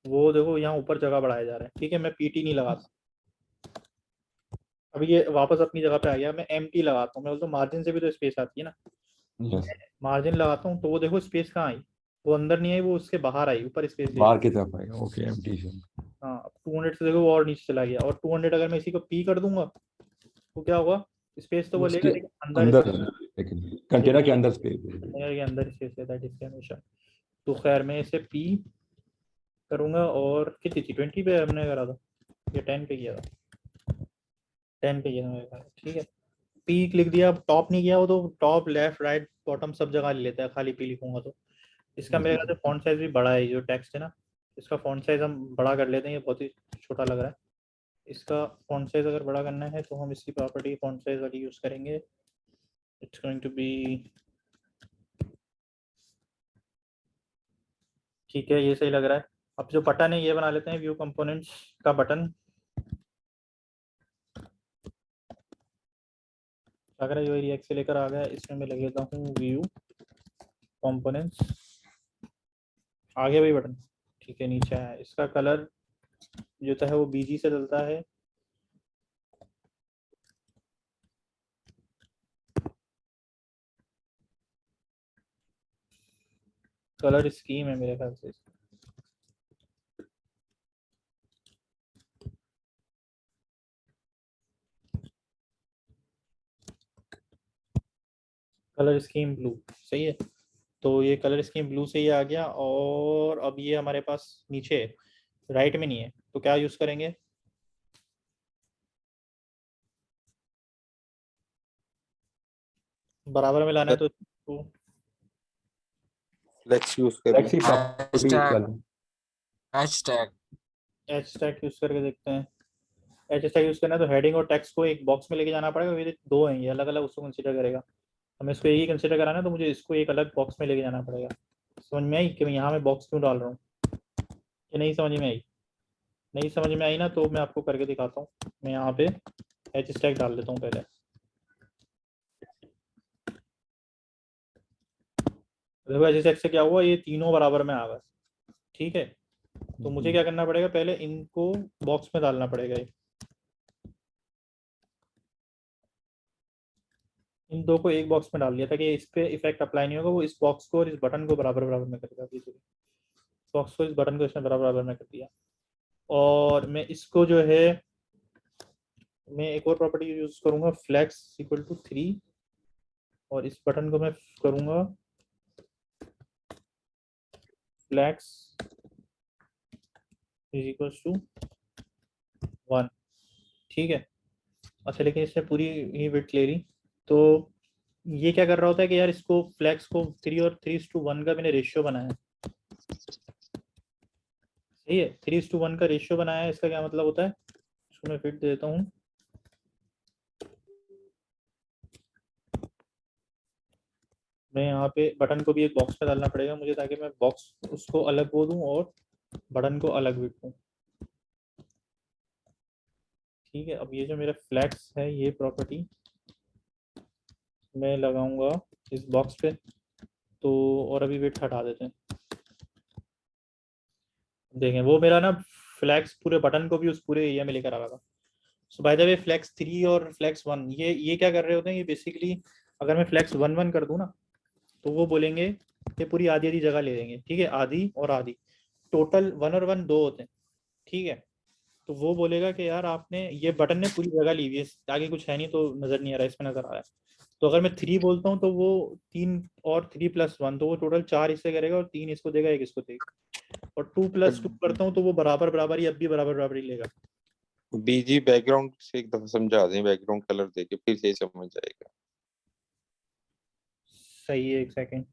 Speaker 1: वो देखो यहाँ ऊपर जगह बढ़ाया जा रहा है। ठीक है, मैं PT नहीं लगाता, अभी ये वापस अपनी जगह पे आ गया। मैं MT लगाता हूँ, मैं बोलता हूँ मार्जिन से भी तो स्पेस आती है ना,
Speaker 3: यस,
Speaker 1: मार्जिन लगाता हूँ तो वो देखो स्पेस कहाँ आई, वो अंदर नहीं आई, वो उसके बाहर आई, ऊपर स्पेस दे दी।
Speaker 3: बाहर की तरफ आएगा। ओके, एम्प्टी से।
Speaker 1: हाँ, अब 200 से देखो वो और नीचे चला गया, और 200 अगर मैं इसी को P कर दूंगा तो क्या होगा, स्पेस तो वो लेगा
Speaker 3: उसके
Speaker 1: लेकिन अंदर
Speaker 3: अंदर, लेकिन कंटेनर के अंदर स्पेस है।
Speaker 1: कंटेनर के अंदर स्पेस रहता है इसके हमेशा। तो खैर मैं इसे P करूंगा, और कितनी थी 20 पे हमने करा था, ये 10 पे किया था, 10 पे किया था मेरे ख्याल से। ठीक है, P लिख दिया, टॉप नहीं किया, वो तो टॉप लेफ्ट राइट बॉटम सब जगह ले लेता है, खाली P लिखूंगा तो। इसका मेरे ख्याल से फॉन्ट साइज भी बड़ा है, जो टेक्स्ट है ना, इसका फॉन्ट साइज हम बड़ा कर लेते हैं, ये बहुत ही छोटा लग रहा है। इसका फॉन्ट साइज अगर बड़ा करना है तो हम इसकी प्रॉपर्टी फॉन्ट साइज वाली यूज़ करेंगे। इट्स गोइंग टू बी, ठीक है, ये सही लग रहा है। अब जो बटन है ये बना लेते हैं, व्यू कंपोनेंट्स का बटन। अगर जो रिएक्ट से लेकर आ गया, इसमें मैं लग देता हूँ व्यू कंपोनेंट्स, आ गया भाई बटन। ठीक है, नीचे है। इसका कलर जो है वो BG से चलता है, कलर स्कीम है मेरे ख्याल से। कलर स्कीम ब्लू, सही है। तो ये कलर स्कीम ब्लू से ही आ गया। और अब ये हमारे पास नीचे राइट में नहीं है, तो क्या यूज़ करेंगे, बराबर में लाना है तो
Speaker 2: फ्लेक्स यूज
Speaker 3: फ्लेक्सी
Speaker 2: करिए।
Speaker 3: प्रॉपर्टी यूज कर लो।
Speaker 2: हैशटैग
Speaker 1: H टैग यूज़ करके देखते हैं। H टैग यूज़ करना है तो हेडिंग और टेक्स्ट को एक बॉक्स में लेके जाना पड़ेगा, मेरे दो हैं ये अलग अलग, उसको कंसीडर करेगा। हमें इसको एक ही कंसीडर कराना है, तो मुझे इसको एक अलग बॉक्स में लेके जाना पड़ेगा। समझ में आई कि मैं यहाँ में बॉक्स क्यों डाल रहा हूँ, कि नहीं समझ में आई? नहीं समझ में आई ना, तो मैं आपको करके दिखाता हूँ। मैं यहाँ पे H टैग डाल देता हूँ पहले। देखो H टैग से क्या हुआ, ये तीनों बराबर में आ गए। ठीक है, तो मुझे क्या करना पड़ेगा, पहले इनको बॉक्स में डालना पड़ेगा। इन दो को एक बॉक्स में डाल दिया ताकि इस पे इफेक्ट अप्लाई नहीं होगा, वो इस बॉक्स को और इस बटन को बराबर बराबर में करेगा। बॉक्स को इस बटन को इसने बराबर बराबर में कर दिया। और मैं इसको जो है, मैं एक और प्रॉपर्टी यूज करूंगा, फ्लेक्स इक्वल टू 3, और इस बटन को मैं करूंगा फ्लेक्स इज इक्वल टू 1। ठीक है, अच्छा, लेकिन इसने पूरी ही विड्थ ले ली, तो ये क्या कर रहा होता है कि यार इसको फ्लेक्स को 3 और 3:1 का मैंने रेशियो बनाया है। सही है, 3:1 का रेशियो बनाया है। इसका क्या मतलब होता है, इसको मैं फिट दे देता हूँ। मैं यहाँ पे बटन को भी एक बॉक्स में डालना पड़ेगा मुझे, ताकि मैं बॉक्स उसको अलग वो दूँ और बटन को अलग विड्थ दूँ। ठीक है, अब ये जो मेरा फ्लेक्स है, ये प्रॉपर्टी मैं लगाऊंगा इस बॉक्स पे, तो और अभी विड्थ हटा देते हैं। देखें वो मेरा ना फ्लेक्स पूरे बटन को भी उस पूरे एरिया में लेकर आ रहा था। सो बाय द वे फ्लेक्स 3 और फ्लेक्स 1 ये क्या कर रहे होते हैं, ये बेसिकली अगर मैं फ्लेक्स 1 कर दूं ना, तो वो बोलेंगे कि पूरी आधी आधी जगह ले लेंगे। ठीक है, आधी और आधी, टोटल 1 और 1 2 होते हैं। ठीक है, तो वो बोलेगा कि यार आपने ये बटन ने पूरी जगह ली हुई है, आगे कुछ है नहीं तो नज़र नहीं आ रहा है, इसमें नज़र आ रहा है। तो अगर मैं 3 बोलता हूँ तो वो 3 और 3+1, तो वो टोटल 4 हिस्से करेगा और 3 इसको देगा, 1 इसको देगा। और 2+2 करता हूँ तो वो बराबर बराबर ही अब भी बराबर बराबर ही लेगा।
Speaker 2: बीजी बैकग्राउंड से एक दफा समझा दें, बैकग्राउंड कलर देके फिर से समझ जाएगा।
Speaker 1: सही है, 1 second.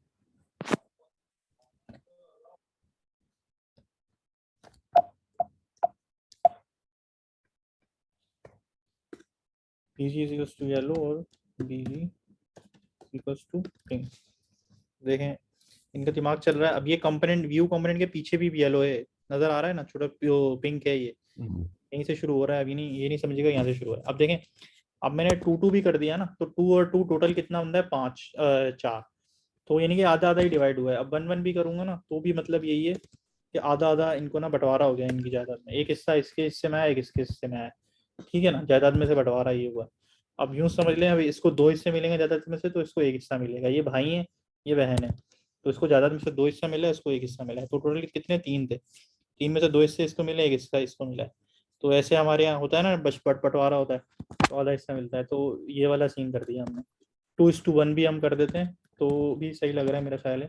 Speaker 1: BG is equals to yellow और BG इक्वल्स टू पिंक। देखें इनका दिमाग चल रहा है। अब ये कंपोनेंट, व्यू कंपोनेंट के पीछे भी येलो है, नजर आ रहा है ना, छोटा पिंक है, ये यहीं से शुरू हो रहा है। अभी नहीं, ये नहीं समझेगा, यहाँ से शुरू है। अब देखें, अब मैंने 2 भी कर दिया ना, तो 2 और 2 टोटल कितना बनता है, 4। तो यानी कि आधा आधा ही डिवाइड हुआ है। अब 1 1 भी करूंगा ना तो भी मतलब यही है कि आधा आधा इनको ना बंटवारा हो गया इनकी जायदाद में, एक हिस्सा इसके हिस्से में आया, एक इसके हिस्से में आया, ठीक है ना, जायदाद में से बंटवारा ये हुआ। अब यूं समझ लें, अभी इसको 2 हिस्से मिलेंगे जायदाद में से, तो इसको 1 हिस्सा मिलेगा। ये भाई है, ये बहन है, तो इसको जायदाद में से 2 हिस्सा मिला, इसको 1 हिस्सा मिला है। तो टोटल कितने, 3 थे। 3 में से 2 हिस्से इसको मिले, 1 हिस्सा इसको मिला है। तो ऐसे हमारे यहाँ होता है ना, बंटवारा होता है, तो आधा हिस्सा मिलता है। तो ये वाला सीन कर दिया हमने। 2:1 भी हम कर देते हैं तो भी सही लग रहा है मेरा ख्याल है।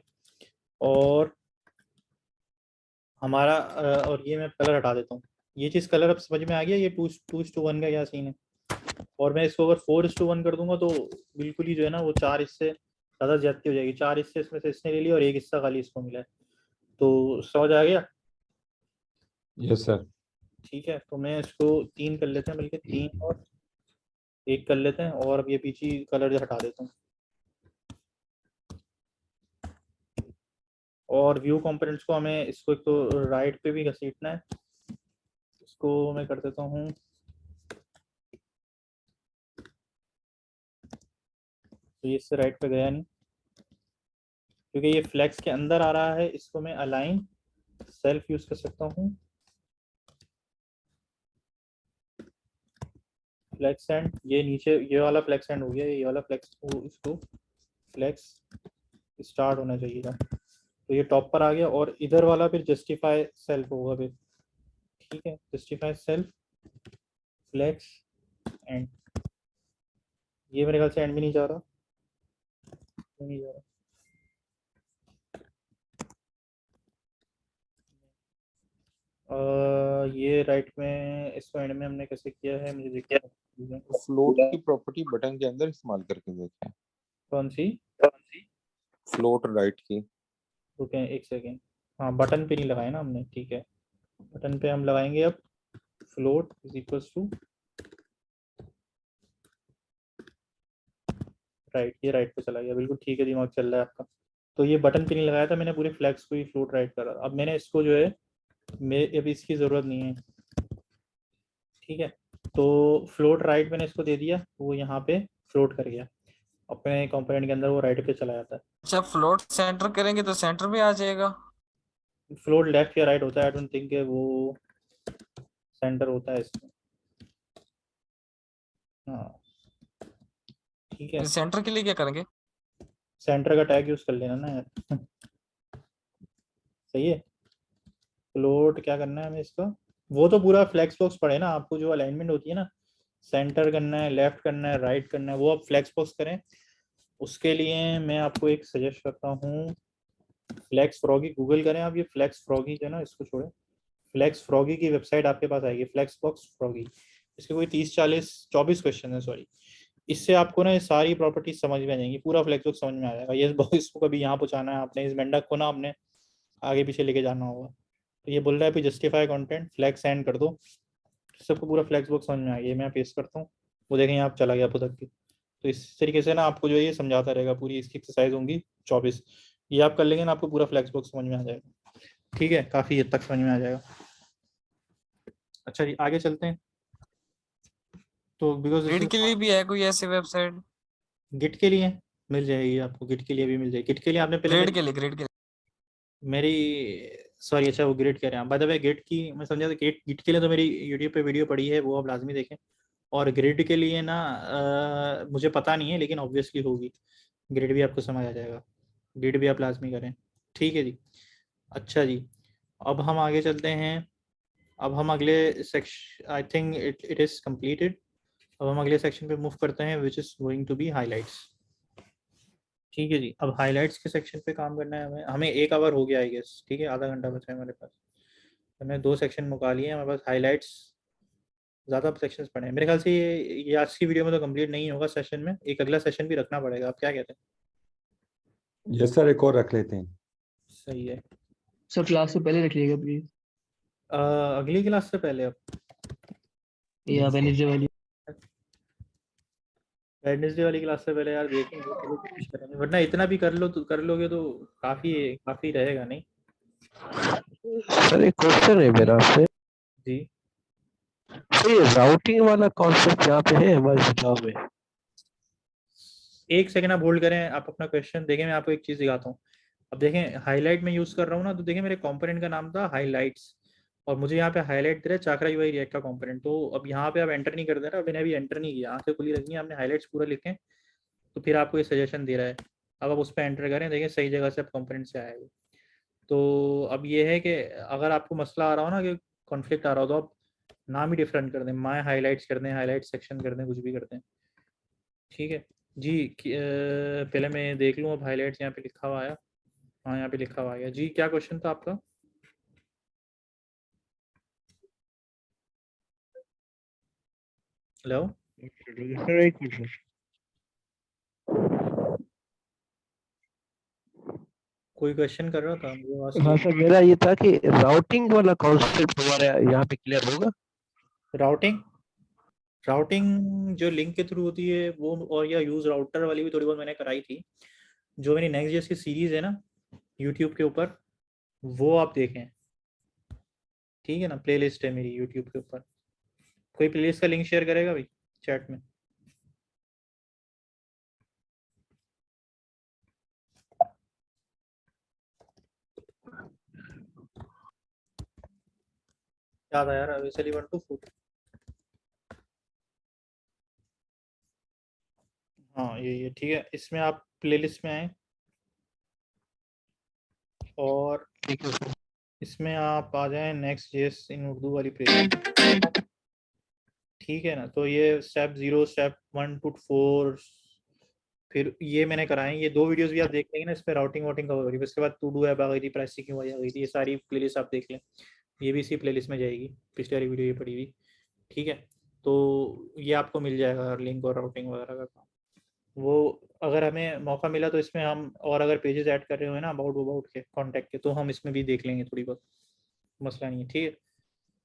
Speaker 1: और हमारा और ये मैं कलर हटा देता हूँ। ये चीज़ कलर अब समझ में आ गया, ये 2:1 का क्या सीन है। और मैं इसको अगर 4:1 कर दूंगा तो बिल्कुल ही जो है ना, वो 4 हिस्से ज़्यादा ज्यादती हो जाएगी। 4 हिस्से इसमें से इसने ले लिया और 1 हिस्सा खाली इसको मिला है। तो समझ आ गया?
Speaker 3: Yes sir.
Speaker 1: ठीक है, तो मैं इसको 3 कर लेते हैं, बल्कि 3 और 1 कर लेते हैं। और अब ये पीछे कलर हटा देता हूँ। और व्यू कंपोनेंट्स को हमें इसको एक तो राइट पे भी घसीटना है, इसको मैं कर देता हूँ। तो ये इससे राइट पे गया नहीं, क्योंकि ये फ्लेक्स के अंदर आ रहा है। इसको मैं अलाइन सेल्फ यूज कर सकता हूँ, फ्लेक्स एंड, ये नीचे ये वाला फ्लेक्स एंड हो गया, ये वाला फ्लेक्स, इसको फ्लेक्स स्टार्ट होना चाहिए था, तो ये टॉप पर आ गया। और इधर वाला फिर जस्टिफाई सेल्फ होगा फिर, ठीक है, जस्टिफाई सेल्फ फ्लेक्स एंड। ये मेरे ख्याल से एंड भी नहीं जा रहा, नहीं जा रहा। ये राइट में, इसको एंड में हमने कैसे किया है मुझे देखिए।
Speaker 2: फ्लोट की प्रॉपर्टी बटन के अंदर इस्तेमाल करके देखें।
Speaker 1: कौन सी?
Speaker 2: फ्लोट राइट की।
Speaker 1: रुके 1 सेकेंड। हाँ, बटन पे नहीं लगाया ना हमने, ठीक है, बटन पे हम लगाएंगे अब float is equals to right. ये राइट पे चला गया, बिल्कुल ठीक है, दिमाग चल रहा है आपका। तो ये बटन पे नहीं लगाया था मैंने, पूरे फ्लैग्स को ही फ्लोट राइट करा। अब मैंने इसको जो है, अब इसकी ज़रूरत नहीं है, ठीक है। तो फ्लोट राइट मैंने इसको दे दिया, वो यहाँ पे फ्लोट कर गया अपने कंपोनेंट के अंदर, वो राइट पे चला जाता है।
Speaker 2: अच्छा, फ्लोट सेंटर करेंगे तो सेंटर में आ जाएगा।
Speaker 1: फ्लोट लेफ्ट या राइट होता है, आई डोंट थिंक वो सेंटर होता है इसमें। हाँ, ठीक है,
Speaker 2: सेंटर के लिए क्या करेंगे?
Speaker 1: सेंटर का टैग यूज कर लेना ना यार। सही है। फ्लोट क्या करना है हमें इसका, वो तो पूरा फ्लेक्स बॉक्स पड़े ना आपको, जो अलाइनमेंट होती है ना, सेंटर करना है, लेफ्ट करना है, राइट करना है, वो आप फ्लेक्स बॉक्स करें। उसके लिए मैं आपको एक सजेस्ट करता हूँ, फ्लेक्स फ्रॉगी गूगल करें आप। ये फ्लेक्स फ्रॉगी जो है ना, इसको छोड़े, फ्लेक्स फ्रॉगी की वेबसाइट आपके पास आएगी, फ्लेक्स बॉक्स फ्रॉगी। इसके कोई 30-40-24 क्वेश्चन है, सॉरी। इससे आपको ना ये सारी प्रॉपर्टीज समझ में आ जाएंगी, पूरा फ्लेक्स बॉक्स समझ में आ जाएगा। ये इसको कभी यहाँ पहुँचाना है आपने, इस मेंढक को ना आपने आगे पीछे लेके जाना होगा। तो ये बोल रहा है कि जस्टिफाई कंटेंट फ्लैग सेंड कर दो, सबको पूरा फ्लैक्स बॉक्स समझ में आ गया। मैं पेस्ट करता हूँ, वो देखें यहाँ चला गया पुस्तक की। तो इस तरीके से ना आपको जो है ये समझाता रहेगा, पूरी इसकी एक्सरसाइज होंगी 24। ये आप कर लेंगे ना, आपको पूरा फ्लैक्स बॉक्स समझ में आ जाएगा, ठीक है, काफ़ी हद तक समझ में आ जाएगा। अच्छा जी, आगे चलते हैं। तो बिकॉज
Speaker 2: रीड के लिए भी है कोई ऐसी वेबसाइट?
Speaker 1: गिट के लिए मिल जाएगी आपको, गिट के लिए भी मिल जाएगी। गिट के लिए आपने पहले
Speaker 2: ग्रेड के लिए, ग्रेड के लिए।
Speaker 1: मेरी सॉरी, अच्छा वो ग्रिड कह रहे हैं बाय द वे। गिट की मैं समझा था, गिट के लिए तो मेरी यूट्यूब पे वीडियो पड़ी है, वो आप लाजमी देखें। और ग्रिड के लिए ना मुझे पता नहीं है, लेकिन ऑब्वियसली होगी। ग्रिड भी आपको समझ आ जाएगा, ग्रिड भी आप लाजमी करें, ठीक है जी। अच्छा जी, अब हम आगे चलते हैं। अब हम अगले section, I think it is completed. अब हम अगले सेक्शन पे मूव करते हैं which is going to be highlights. ठीक है जी, अब हाइलाइट्स के सेक्शन पे काम करना है हमें। हमें 1 आवर हो गया आई गेस, ठीक है, आधा घंटा बचा है हमारे पास। हमने 2 सेक्शन मुका लिए हैं, हमारे पास हाइलाइट्स ज़्यादा सेक्शंस पड़े हैं। मेरे ख्याल से ये आज की वीडियो में तो कंप्लीट नहीं होगा सेशन में, एक अगला सेशन भी रखना पड़ेगा। आप क्या कहते हैं?
Speaker 3: यस सर, एक और रख लेते हैं।
Speaker 1: सही है।
Speaker 4: सर क्लास से पहले रख लीजिएगा प्लीज,
Speaker 1: अगली क्लास से पहले अब
Speaker 4: या वेडनेसडे वाली।
Speaker 1: वेडनेसडे वाली क्लास से पहले यार देखेंगे, चलो कोशिश करेंगे, वरना इतना भी कर लो तो कर लोगे तो काफ़ी काफ़ी रहेगा नहीं?
Speaker 5: सर एक क्वेश्चन है मेरा आपसे।
Speaker 1: जी
Speaker 5: सर ये राउटिंग वाला कॉन्सेप्ट यहाँ पे है हमारे सुझाव में?
Speaker 1: एक सेकंड आप होल्ड करें, आप अपना क्वेश्चन देखें, मैं आपको एक चीज़ दिखाता हूँ। अब देखें हाईलाइट में यूज़ कर रहा हूँ ना, तो देखें मेरे कंपोनेंट का नाम था हाईलाइट्स, और मुझे यहाँ पे हाईलाइट दे रहा है चाकरा यूआई रिएक्ट का कंपोनेंट। तो अब यहाँ पे आप एंटर नहीं कर दे रहा, मैंने अभी एंटर नहीं किया, आंखें खुली रखनी है आपने, हाईलाइट्स पूरा लिखें, तो फिर आपको ये सजेशन दे रहा है। अब आप उस पर एंटर करें, देखें सही जगह से आप कंपोनेंट से आए हो। तो अब ये है कि अगर आपको मसला आ रहा हो ना, कि कॉन्फ्लिक्ट आ रहा हो, तो आप नाम ही डिफरेंट कर दें, माय हाईलाइट्स कर दें, हाईलाइट सेक्शन कर दें, कुछ भी कर दें। ठीक है जी। पहले मैं देख लूँ अब हाईलाइट्स यहाँ पे लिखा हुआ आया। हाँ यहाँ पे लिखा हुआ आया जी। क्या क्वेश्चन था आपका? हेलो,
Speaker 5: सर एक मिनट।
Speaker 1: कोई क्वेश्चन कर रहा था, मुझे आवाज़
Speaker 5: हाँ
Speaker 1: क्लियर।
Speaker 5: सर, मेरा ये था कि राउटिंग वाला कॉन्सेप्ट हमारे यहाँ पे क्लियर होगा?
Speaker 1: राउटिंग, राउटिंग जो लिंक के थ्रू होती है वो, और या यूज़ राउटर वाली भी थोड़ी बहुत मैंने कराई थी। जो मेरी नेक्स्ट जेएस की सीरीज़ है ना यूट्यूब के ऊपर, वो आप देखें। ठीक है ना, प्लेलिस्ट है मेरी यूट्यूब के ऊपर। कोई प्लेलिस्ट का लिंक शेयर करेगा भाई चैट में? क्या था यार, वैसे 1 to 4। हाँ ये ठीक है, इसमें आप प्लेलिस्ट में आए और
Speaker 5: ठीक है सर।
Speaker 1: इसमें आप आ जाएं नेक्स्ट जेएस इन उर्दू वाली प्लेलिस्ट। ठीक है ना, तो ये स्टेप 0, स्टेप 1 to 4, फिर ये मैंने कराए। ये 2 वीडियोस भी आप देख लेंगे ना, इस पर राउटिंग वाउटिंग कवर हो रही है। उसके बाद टू डू ऐप आ गई थी, प्राइसिंग क्यों आ गई थी, ये सारी प्लेलिस्ट आप देख लें। ये भी इसी प्लेलिस्ट में जाएगी, पिछली वाली वीडियो ये पड़ी हुई। ठीक है, तो ये आपको मिल जाएगा लिंक और राउटिंग वगैरह का काम। वो अगर हमें मौका मिला तो इसमें हम, और अगर पेजेस ऐड कर रहे हो ना अबाउट अबाउट के कॉन्टैक्ट के, तो हम इसमें भी देख लेंगे थोड़ी बहुत, मसला नहीं है। ठीक है,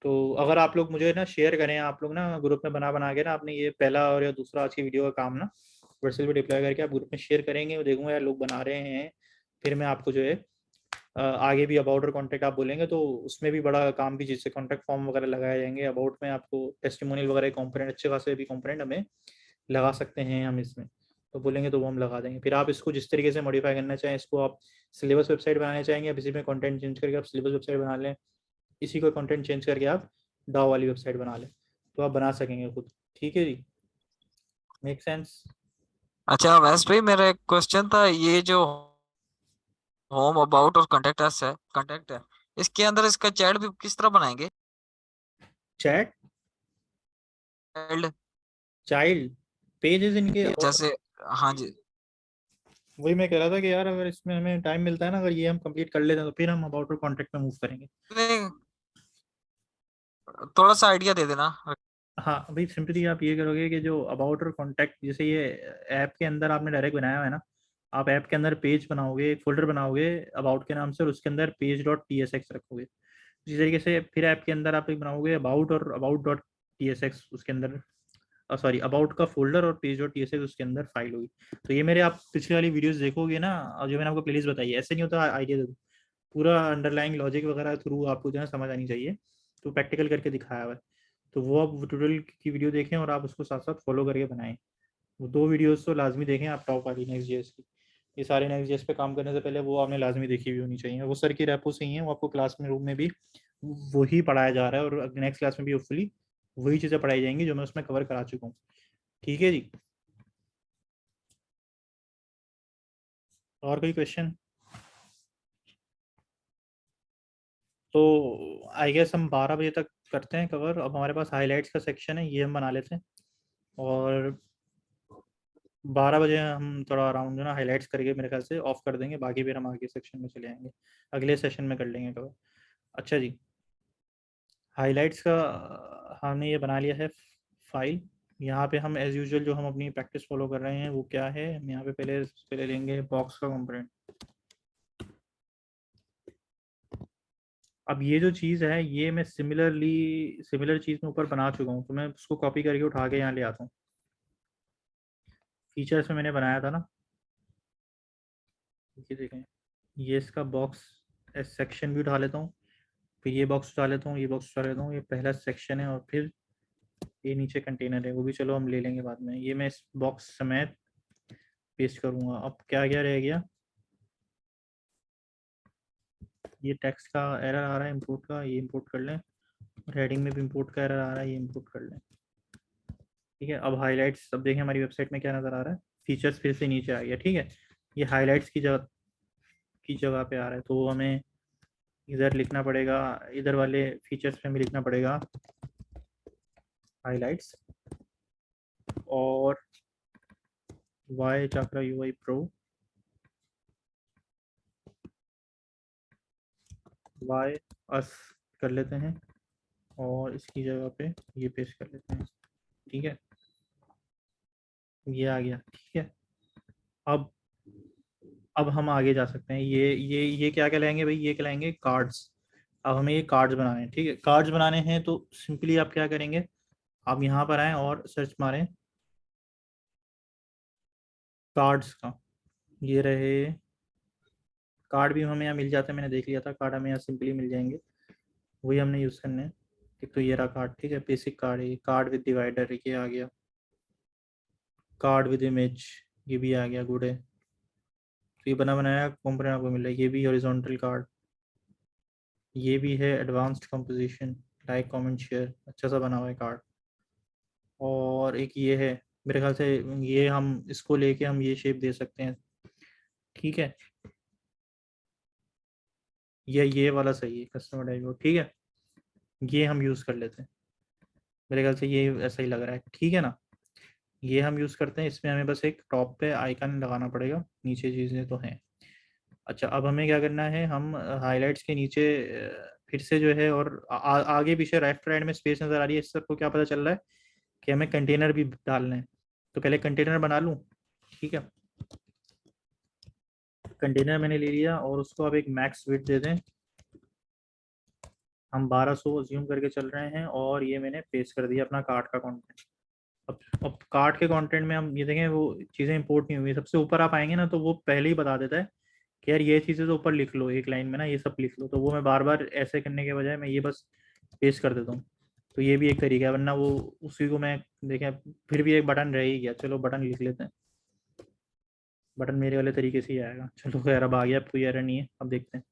Speaker 1: तो अगर आप लोग मुझे ना शेयर करें, आप लोग ना ग्रुप में बना के ना, आपने ये पहला और या दूसरा आज की वीडियो का काम ना व्हाट्सएप पे डिप्लॉय करके आप ग्रुप में शेयर करेंगे, वो देखूंगा यार लोग बना रहे हैं, फिर मैं आपको जो है आगे भी अबाउट और कॉन्टैक्ट आप बोलेंगे तो उसमें भी बड़ा काम की चीज़ से कॉन्टैक्ट फॉर्म वगैरह लगाए जाएंगे। अबाउट में आपको टेस्टिमोनियल वगैरह कंपोनेंट, अच्छे खासे भी कंपोनेंट हमें लगा सकते हैं हम इसमें, तो बोलेंगे तो वो हम लगा देंगे। फिर आप इसको जिस तरीके से मॉडिफाई करना चाहें, इसको आप सिलेबस वेबसाइट बनाना चाहेंगे, आप इसी में कंटेंट चेंज करके आप सिलेबस वेबसाइट बना लें, इसी को कंटेंट चेंज करके आप डाउ वाली वेबसाइट बना लें, तो आप बना सकेंगे खुद। ठीक है जी, मेक सेंस?
Speaker 6: अच्छा वैसे भाई, मेरा एक क्वेश्चन था, ये जो होम अबाउट और कांटेक्ट है, इसके अंदर इसका चैट भी किस तरह बनाएंगे?
Speaker 1: चैट
Speaker 6: चाइल्ड
Speaker 1: चाइल्ड पेजेस इनके, और
Speaker 6: जैसे, हाँ जी।
Speaker 1: वही मैं कह रहा था कि यार अगर इसमें हमें टाइम मिलता है ना, अगर ये हम कंप्लीट कर लेते हैं तो फिर हम अबाउट और कॉन्टैक्ट में मूव करेंगे।
Speaker 6: नहीं, थोड़ा सा आइडिया दे देना।
Speaker 1: हाँ भाई, सिंपली आप ये करोगे कि जो अबाउट और कॉन्टैक्ट, जैसे ये ऐप के अंदर आपने डायरेक्ट बनाया हुआ है ना, आप ऐप के अंदर पेज बनाओगे, एक फोल्डर बनाओगे अबाउट के नाम से, और उसके अंदर page.tsx रखोगे। इसी तरीके से फिर ऐप के अंदर आप एक बनाओगे अबाउट और about.tsx, उसके अंदर सॉरी अबाउट का फोल्डर, और page.tsx उसके अंदर फाइल होगी। तो ये मेरे आप पिछली वाली वीडियोस देखोगे ना, और जो मैंने आपको प्लेलिस्ट बताई है, ऐसे नहीं होता आइडिया दे दूँ, पूरा अंडरलाइंग लॉजिक वगैरह थ्रू आपको जो है समझ आनी चाहिए, तो प्रैक्टिकल करके दिखाया हुआ है। तो वो आप ट्यूटोरियल की वीडियो देखें और आप उसको साथ साथ फॉलो करके बनाएं। वो 2 वीडियोस तो लाजमी देखें आप, टॉप वाली नेक्स्ट जेएस की। ये सारे नेक्स्ट जेएस पे काम करने से पहले वो आपने लाजमी देखी हुई होनी चाहिए। वो सर की रेपो से ही है, वो आपको क्लास में रूम में भी वही पढ़ाया जा रहा है, और नेक्स्ट क्लास में भी होपफुली वही चीज़ें पढ़ाई जाएंगी जो मैं उसमें कवर करा चुका हूँ। ठीक है जी, और कोई क्वेश्चन? तो आई गेस हम 12 बजे तक करते हैं कवर। अब हमारे पास हाइलाइट्स का सेक्शन है, ये हम बना लेते हैं, और 12 बजे हम थोड़ा अराउंड जो ना हाइलाइट्स करके मेरे ख्याल से ऑफ कर देंगे, बाकी फिर हम आगे सेक्शन में चले आएंगे, अगले सेशन में कर लेंगे कवर। अच्छा जी, हाइलाइट्स का हमने ये बना लिया है फाइल। यहाँ पे हम एज यूजुअल जो हम अपनी प्रैक्टिस फॉलो कर रहे हैं वो क्या है, हम यहाँ पे पहले लेंगे बॉक्स का कंपोनेंट। अब ये जो चीज़ है ये मैं सिमिलर चीज़ में ऊपर बना चुका हूँ, तो मैं उसको कॉपी करके उठा के यहाँ ले आता हूँ। फीचर्स में मैंने बनाया था ना, ये देखें, ये इसका बॉक्स सेक्शन भी उठा लेता हूँ, फिर ये बॉक्स उठा लेता हूँ, ये बॉक्स उठा लेता हूँ, ये पहला सेक्शन है, और फिर ये नीचे कंटेनर है, वो भी चलो हम ले लेंगे बाद में। ये मैं इस बॉक्स समेत पेस्ट करूँगा। अब क्या क्या रह गया, ये टेक्स्ट का एरर आ रहा है इंपोर्ट का, ये इंपोर्ट कर लें, और हेडिंग में भी इंपोर्ट का एरर आ रहा है, ये इंपोर्ट कर लें। ठीक है, अब हाइलाइट्स, अब देखें हमारी वेबसाइट में क्या नज़र आ रहा है, फीचर्स फिर से नीचे आ गया। ठीक है, ये हाइलाइट्स की जगह पे आ रहा है, तो हमें इधर लिखना पड़ेगा, इधर वाले फीचर्स पे हमें लिखना पड़ेगा हाइलाइट्स और वाई चाकरा UI Pro, वाई अस कर लेते हैं, और इसकी जगह पे ये पेस्ट कर लेते हैं। ठीक है, ये आ गया। ठीक है, अब हम आगे जा सकते हैं। ये क्या कहलाएंगे भाई, ये कहलाएंगे कार्ड्स। अब हमें ये कार्ड्स बनाने हैं। ठीक है, कार्ड्स बनाने हैं तो सिंपली आप क्या करेंगे, आप यहाँ पर आएँ और सर्च मारें कार्ड्स का, ये रहे कार्ड भी हमें यहाँ मिल जाता है, मैंने देख लिया था, कार्ड हमें यहाँ सिंपली मिल जाएंगे, वही हमने यूज़ करने हैं। एक तो ये रहा कार्ड, ठीक है, बेसिक कार्ड है, कार्ड विद डिवाइडर ये आ गया, कार्ड विद इमेज ये भी आ गया, गुड है। तो ये बना बनाया कंपोनेंट आपको मिल रहा है, ये भी हॉरिजॉन्टल कार्ड, ये भी है advanced composition, like comment share, अच्छा सा बना हुआ है कार्ड। और एक ये है, मेरे ख्याल से ये हम इसको लेके हम ये शेप दे सकते हैं। ठीक है, ये वाला सही है, कस्टमर डैशबोर्ड। ठीक है, ये हम यूज़ कर लेते हैं, मेरे ख्याल से ये ऐसा ही लग रहा है। ठीक है ना, ये हम यूज़ करते हैं, इसमें हमें बस एक टॉप पे आइकन लगाना पड़ेगा, नीचे चीज़ें तो हैं। अच्छा, अब हमें क्या करना है, हम हाइलाइट्स के नीचे फिर से जो है, और आगे पीछे लेफ्ट राइट में स्पेस नज़र आ रही है, इस सबको क्या पता चल रहा है कि हमें कंटेनर भी डालना है। तो पहले कंटेनर बना लूँ। ठीक है, कंटेनर मैंने ले लिया, और उसको अब एक मैक्स विड्थ दे दें, हम 1200 अज्यूम करके चल रहे हैं, और ये मैंने पेस्ट कर दिया अपना कार्ट का कंटेंट। अब कार्ट के कंटेंट में हम ये देखें, वो चीज़ें इंपोर्ट नहीं हुई, सबसे ऊपर आप आएंगे ना तो वो पहले ही बता देता है कि यार ये चीज़ें तो ऊपर लिख लो एक लाइन में ना, ये सब लिख लो, तो वो मैं बार बार ऐसे करने के बजाय मैं ये बस पेस्ट कर देता हूँ। तो ये भी एक तरीका है, वरना वो उसी को मैं देखें, फिर भी एक बटन रह ही गया, चलो बटन लिख लेते हैं, बटन मेरे वाले तरीके से ही आएगा। चलो खैर, अब आ गया, अब कोई एरर नहीं है। अब देखते हैं,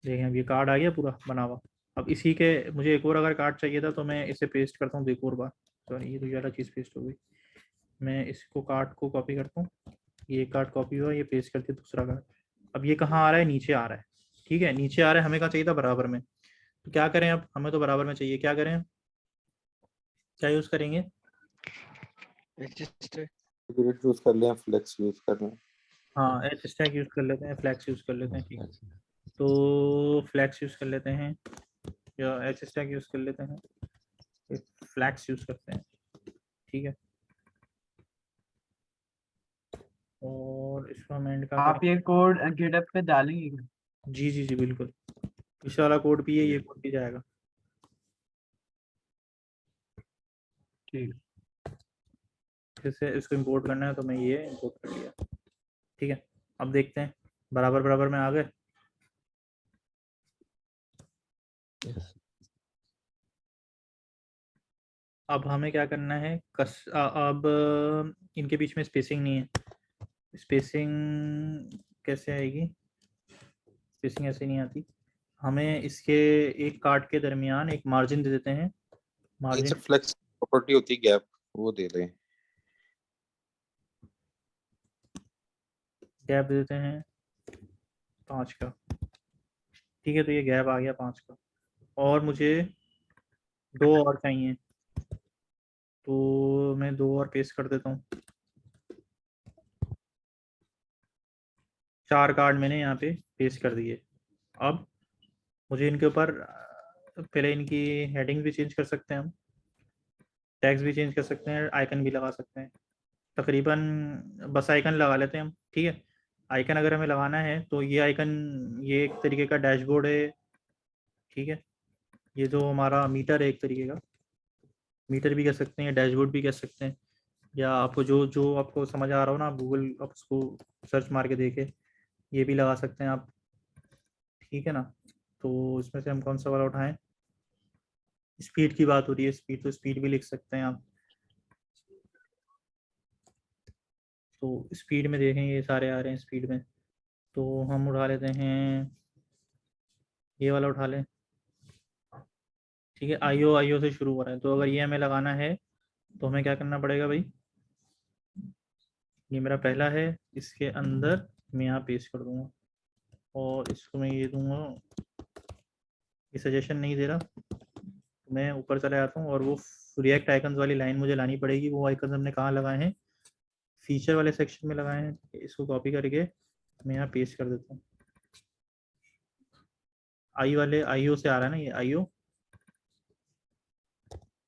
Speaker 1: देखें अब ये कार्ड आ गया पूरा बना हुआ। अब इसी के मुझे एक और अगर कार्ड चाहिए था तो मैं इसे पेस्ट करता हूँ एक और बार, सॉरी ये तो ज़्यादा चीज़ पेस्ट हो गई। मैं इसको कार्ड को कॉपी करता हूँ, ये कार्ड कॉपी हुआ, ये पेस्ट करके दूसरा कार्ड। अब ये कहाँ आ रहा है, नीचे आ रहा है। ठीक है, नीचे आ रहा है, हमें कहाँ चाहिए था, बराबर में। तो क्या करें, अब हमें तो बराबर में चाहिए, क्या करें, क्या यूज़ करेंगे,
Speaker 2: ग्रिड यूज कर लें, फ्लेक्स यूज कर लें।
Speaker 1: हाँ एच स्टैक यूज़ कर लेते हैं, फ्लैक्स यूज़ कर लेते हैं। ठीक है, तो फ्लैक्स यूज़ कर लेते हैं, या एच स्टैक यूज़ कर लेते हैं, फ्लैक्स यूज़ करते हैं। ठीक है, और इसको हम एंड का
Speaker 7: आप ये कोड गिटहब पे डालेंगे क्या?
Speaker 1: जी जी जी बिल्कुल, इस वाला कोड भी है, ये कोड भी जाएगा।
Speaker 7: ठीक,
Speaker 1: फिर से इसको इंपोर्ट करना है, तो मैं ये इंपोर्ट कर लिया। ठीक है, अब देखते हैं, बराबर बराबर में आ गए। अब हमें क्या करना है, अब इनके बीच में स्पेसिंग नहीं है, स्पेसिंग कैसे आएगी, स्पेसिंग ऐसे नहीं आती, हमें इसके एक कार्ड के दरमियान एक मार्जिन दे देते हैं, मार्जिन
Speaker 2: इनसे फ्लेक्स प्रॉपर्टी होती है गैप, वो दे दें।
Speaker 1: गैप दे देते हैं 5 का। ठीक है, तो ये गैप आ गया 5 का। और मुझे 2 और चाहिए, तो मैं 2 और पेस्ट कर देता हूँ। 4 कार्ड मैंने यहाँ पे पेस्ट कर दिए। अब मुझे इनके ऊपर पहले इनकी हेडिंग भी चेंज कर सकते हैं हम, टैग्स भी चेंज कर सकते हैं, आइकन भी लगा सकते हैं। तकरीबन बस आइकन लगा लेते हैं हम, ठीक है। आइकन अगर हमें लगाना है तो ये आइकन, ये एक तरीके का डैशबोर्ड है, ठीक है। ये जो हमारा मीटर है, एक तरीके का मीटर भी कह सकते हैं, डैशबोर्ड भी कह सकते हैं, या आपको जो जो आपको समझ आ रहा हो ना, गूगल आप उसको सर्च मार के देखे, ये भी लगा सकते हैं आप, ठीक है ना। तो इसमें से हम कौन सा वाला उठाएं? स्पीड की बात हो रही है, स्पीड, तो स्पीड भी लिख सकते हैं आप। तो स्पीड में देखें ये सारे आ रहे हैं स्पीड में, तो हम उठा लेते हैं, ये वाला उठा लें, ठीक है। आईओ से शुरू हो रहा है, तो अगर ये हमें लगाना है तो हमें क्या करना पड़ेगा भाई? ये मेरा पहला है, इसके अंदर मैं यहाँ पेस्ट कर दूंगा, और इसको मैं ये दूंगा, ये सजेशन नहीं दे रहा, तो मैं ऊपर चला जाता हूँ, और वो रिएक्ट आइकन्स वाली लाइन मुझे लानी पड़ेगी। वो आइकन हमने कहाँ लगाए हैं? फीचर वाले सेक्शन में लगाए हैं। इसको कॉपी करके मैं यहाँ पेस्ट कर देता हूँ। आईओ से आ रहा है ना ये, आईओ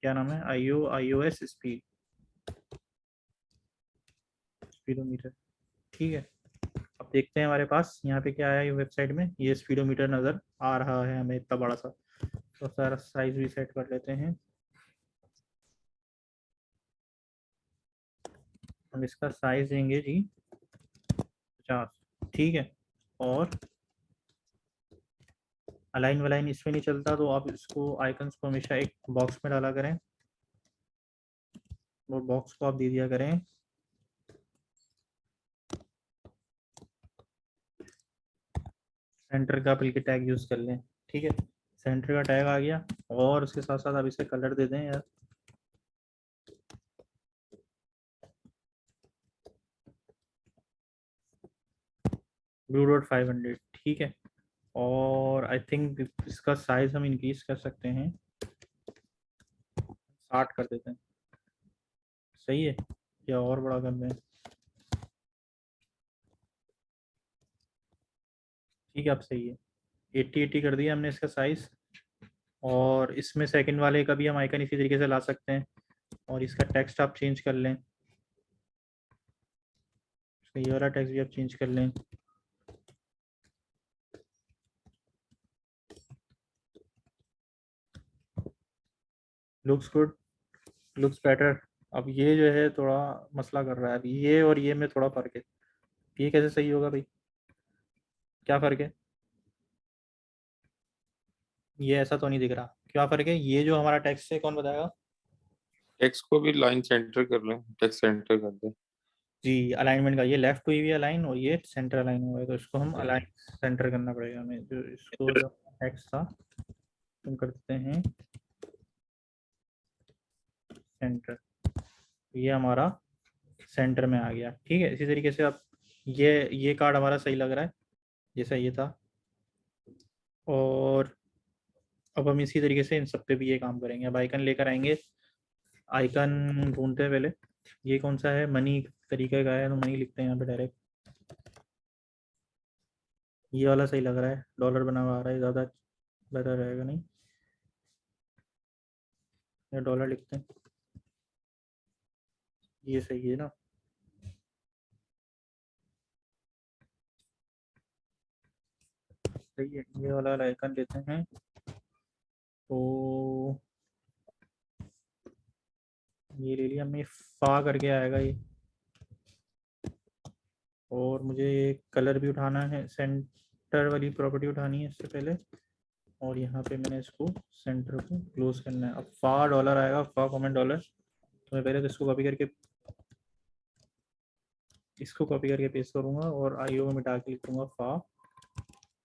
Speaker 1: क्या नाम है? iOS स्पीडोमीटर, ठीक है। अब देखते हैं हमारे पास यहाँ पे क्या है वेबसाइट में। ये स्पीडोमीटर नज़र आ रहा है हमें इतना बड़ा सा, तो सारा साइज भी सेट कर लेते हैं। हम इसका साइज देंगे जी 50, ठीक है। और अलाइन वलाइन इसमें नहीं चलता, तो आप इसको आइकन्स को हमेशा एक बॉक्स में डाला करें, और बॉक्स को आप दे दिया करें सेंटर का, बल्कि टैग यूज़ कर लें, ठीक है। सेंटर का टैग आ गया, और उसके साथ साथ आप इसे कलर दे दें यार, ब्लू डॉट 500, ठीक है। और आई थिंक इसका साइज हम इंक्रीज कर सकते हैं, 60 कर देते हैं, सही है, या और बड़ा कर दें? ठीक है, अब सही है। 80 कर दिया हमने इसका साइज, और इसमें सेकंड वाले का भी हम आइकन इसी तरीके से ला सकते हैं, और इसका टेक्स्ट आप चेंज कर लें, ये वाला टेक्स्ट भी आप चेंज कर लें। Looks good, looks better. अब ये जो है थोड़ा मसला कर रहा है, अब ये और ये में थोड़ा फर्क है। ये कैसे सही होगा भाई? क्या फ़र्क है? ये ऐसा तो नहीं दिख रहा, क्या फ़र्क है? ये जो हमारा टेक्स्ट है, कौन बताएगा?
Speaker 2: टेक्स्ट को भी लाइन सेंटर कर लें, टेक्स्ट सेंटर कर दें।
Speaker 1: जी, अलाइनमेंट का, ये लेफ्ट हुई हुई अलाइन और ये सेंटर अलाइन हुआ है, तो इसको हम अलाइन सेंटर करना पड़ेगा हमें। जो इसको जो टेक्स्ट था हम करते हैं सेंटर, ये हमारा सेंटर में आ गया, ठीक है। इसी तरीके से अब ये कार्ड हमारा सही लग रहा है जैसा ये था, और अब हम इसी तरीके से इन सब पे भी ये काम करेंगे। अब आइकन लेकर आएंगे, आइकन ढूंढते हैं पहले। ये कौन सा है? मनी तरीके का है, तो मनी लिखते हैं यहाँ पे डायरेक्ट। ये वाला सही लग रहा है, डॉलर बना हुआ आ रहा है, ज़्यादा बेहतर रहेगा नहीं? या डॉलर लिखते हैं, ये सही है ना? सही है, ये वाला आइकन लेते हैं। तो ये ले लिया हमने, फा करके आएगा ये, और मुझे कलर भी उठाना है, सेंटर वाली प्रॉपर्टी उठानी है इससे पहले, और यहाँ पे मैंने इसको सेंटर को क्लोज करना है। अब फा डॉलर आएगा, फा कॉमेंट डॉलर, तो मैं पहले तो इसको कॉपी करके पेस्ट करूँगा, और आईओ में मिटा के लिख दूँगा